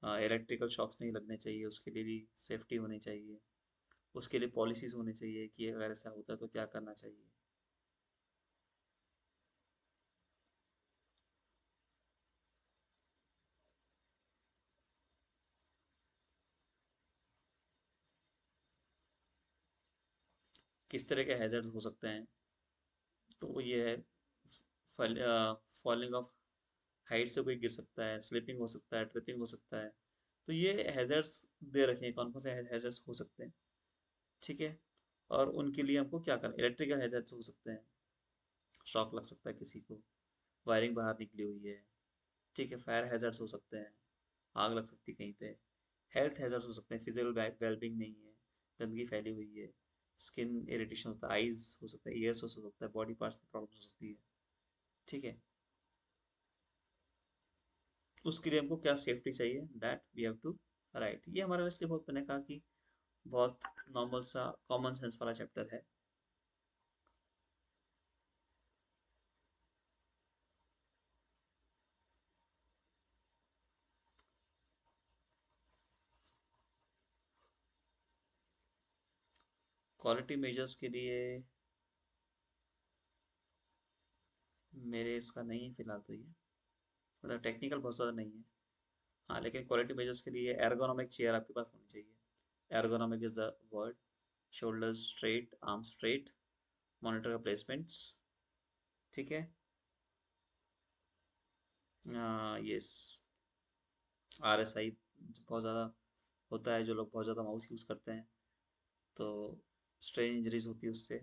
इलेक्ट्रिकल शॉक्स नहीं लगने चाहिए, उसके लिए भी सेफ्टी होनी चाहिए। उसके लिए पॉलिसीज़ होनी चाहिए कि अगर ऐसा होता है तो क्या करना चाहिए। किस तरह के हैजर्ड्स हो सकते हैं, तो ये है, फॉलिंग ऑफ हाइट से कोई गिर सकता है, स्लिपिंग हो सकता है, ट्रिपिंग हो सकता है। तो ये हैजर्ड्स दे रखे हैं, कौन कौन से हैजर्ड्स हो सकते हैं। ठीक है, और उनके लिए हमको क्या करना, इलेक्ट्रिकल हैजर्ड्स हो सकते हैं, शॉक लग सकता है किसी को, वायरिंग बाहर निकली हुई है, ठीक है, फायर हैजर्ड्स हो सकते हैं, आग लग सकती है कहीं पे, हेल्थ हैजर्ड्स हो सकते हैं, फिजिकल वेलबींग नहीं है, गंदगी फैली हुई है, स्किन इरिटेशन होता है, आईज हो सकता है, ईयर्स हो सकता है, बॉडी पार्ट्स में प्रॉब्लम हो सकती है, ठीक है। उसके लिए हमको क्या सेफ्टी चाहिए, that we have to write. ये हमारा इसलिए बहुत, मैंने कहा कि बहुत नॉर्मल सा कॉमन सेंस वाला चैप्टर है। क्वालिटी मेजर्स के लिए मेरे इसका नहीं है फिलहाल तो, ये मतलब टेक्निकल बहुत ज़्यादा नहीं है। हाँ, लेकिन क्वालिटी मेजर्स के लिए एर्गोनॉमिक चेयर आपके पास होनी चाहिए। Ergonomic is the word. Shoulders straight, arm straight, monitor का प्लेसमेंट्स, ठीक है। यस, RSI बहुत ज़्यादा होता है, जो लोग बहुत ज़्यादा माउस यूज़ करते हैं तो स्ट्रेन इंजरीज होती है उससे।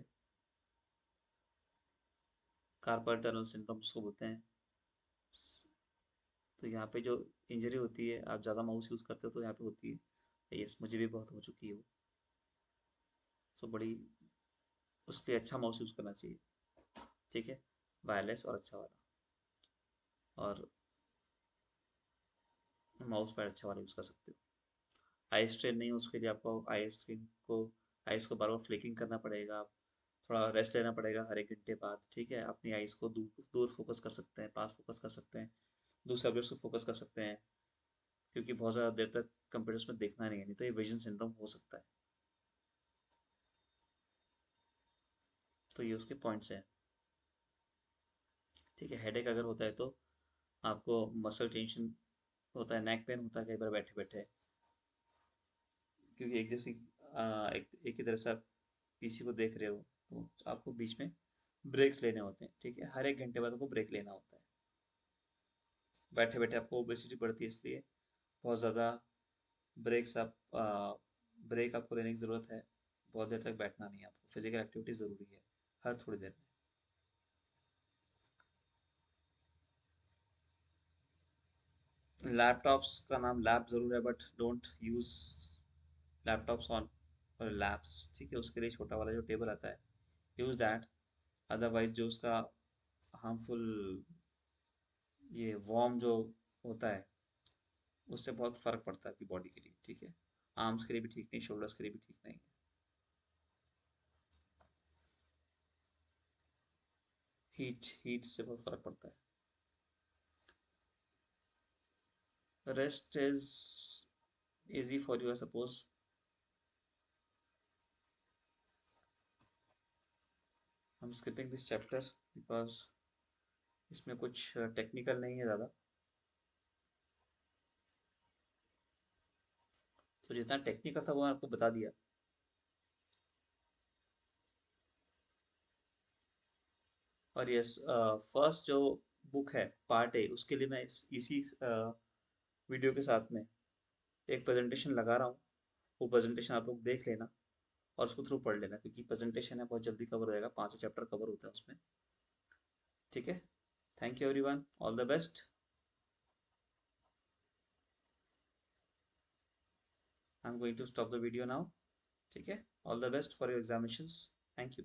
कार्पल टनल सिंड्रोम उसको बोलते हैं। तो यहाँ पे जो इंजरी होती है, आप ज़्यादा माउस यूज़ करते हो तो यहाँ पे होती है। यस, मुझे भी बहुत हो चुकी है वो। तो बड़ी, उसके लिए अच्छा माउस यूज़ करना चाहिए, ठीक है, वायरलेस और अच्छा वाला। और माउस पैड अच्छा वाला यूज़ कर सकते हो। आई स्ट्रेन नहीं, उसके लिए आपको आई स्क्रीन को, आइस को बार बार फ्लिकिंग करना पड़ेगा, आप थोड़ा रेस्ट लेना पड़ेगा हर 1 घंटे बाद, ठीक है। अपनी आइस को दूर दूर फोकस कर सकते हैं, पास फोकस कर सकते हैं, दूसरे ऑब्जेक्ट्स को फोकस कर सकते हैं, क्योंकि बहुत ज़्यादा देर तक कंप्यूटर्स में देखना नहीं है, नहीं तो ये विजन सिंड्रोम हो सकता है। तो ये उसके पॉइंट्स हैं, ठीक है। हेडेक अगर होता है तो आपको मसल टेंशन होता है, नेक पेन होता है कई बार बैठे बैठे, क्योंकि एक जैसी एक ही तरह से आप पीसी को देख रहे हो, तो आपको बीच में ब्रेक्स लेने होते हैं, ठीक है, हर 1 घंटे बाद आपको ब्रेक लेना होता है। बैठे बैठे आपको ओबेसिटी बढ़ती है, इसलिए बहुत ज़्यादा ब्रेक्स आप ब्रेक आपको लेने की ज़रूरत है। बहुत देर तक बैठना नहीं है आपको, फिजिकल एक्टिविटी ज़रूरी है हर थोड़ी देर में। लैपटॉप्स का नाम लैब ज़रूर है, but don't use laptops on labs, ठीक है। उसके लिए छोटा वाला जो टेबल आता है, यूज़ दैट। अदरवाइज जो उसका हार्मफुल ये वॉर्म जो होता है, उससे बहुत फर्क पड़ता है आपकी बॉडी के लिए, ठीक है। आर्म्स के लिए भी ठीक नहीं, शोल्डर्स के लिए भी ठीक नहीं है। हीट हीट से बहुत फर्क पड़ता है। Rest is easy for you, I suppose. हम स्किपिंग दिस चैप्टर बिकॉज इसमें कुछ टेक्निकल नहीं है ज़्यादा, तो जितना टेक्निकल था वो मैंने आपको बता दिया। और यस, फर्स्ट जो बुक है पार्ट ए, उसके लिए मैं इसी वीडियो के साथ में एक प्रेजेंटेशन लगा रहा हूँ। वो प्रेजेंटेशन आप लोग देख लेना और उसको थ्रू पढ़ लेना, क्योंकि प्रेजेंटेशन है बहुत जल्दी कवर हो जाएगा, 5 चैप्टर कवर होता है उसमें, ठीक है। Thank you everyone, all the best. I am going to stop the video now, ठीक है। All the best for your examinations, thank you.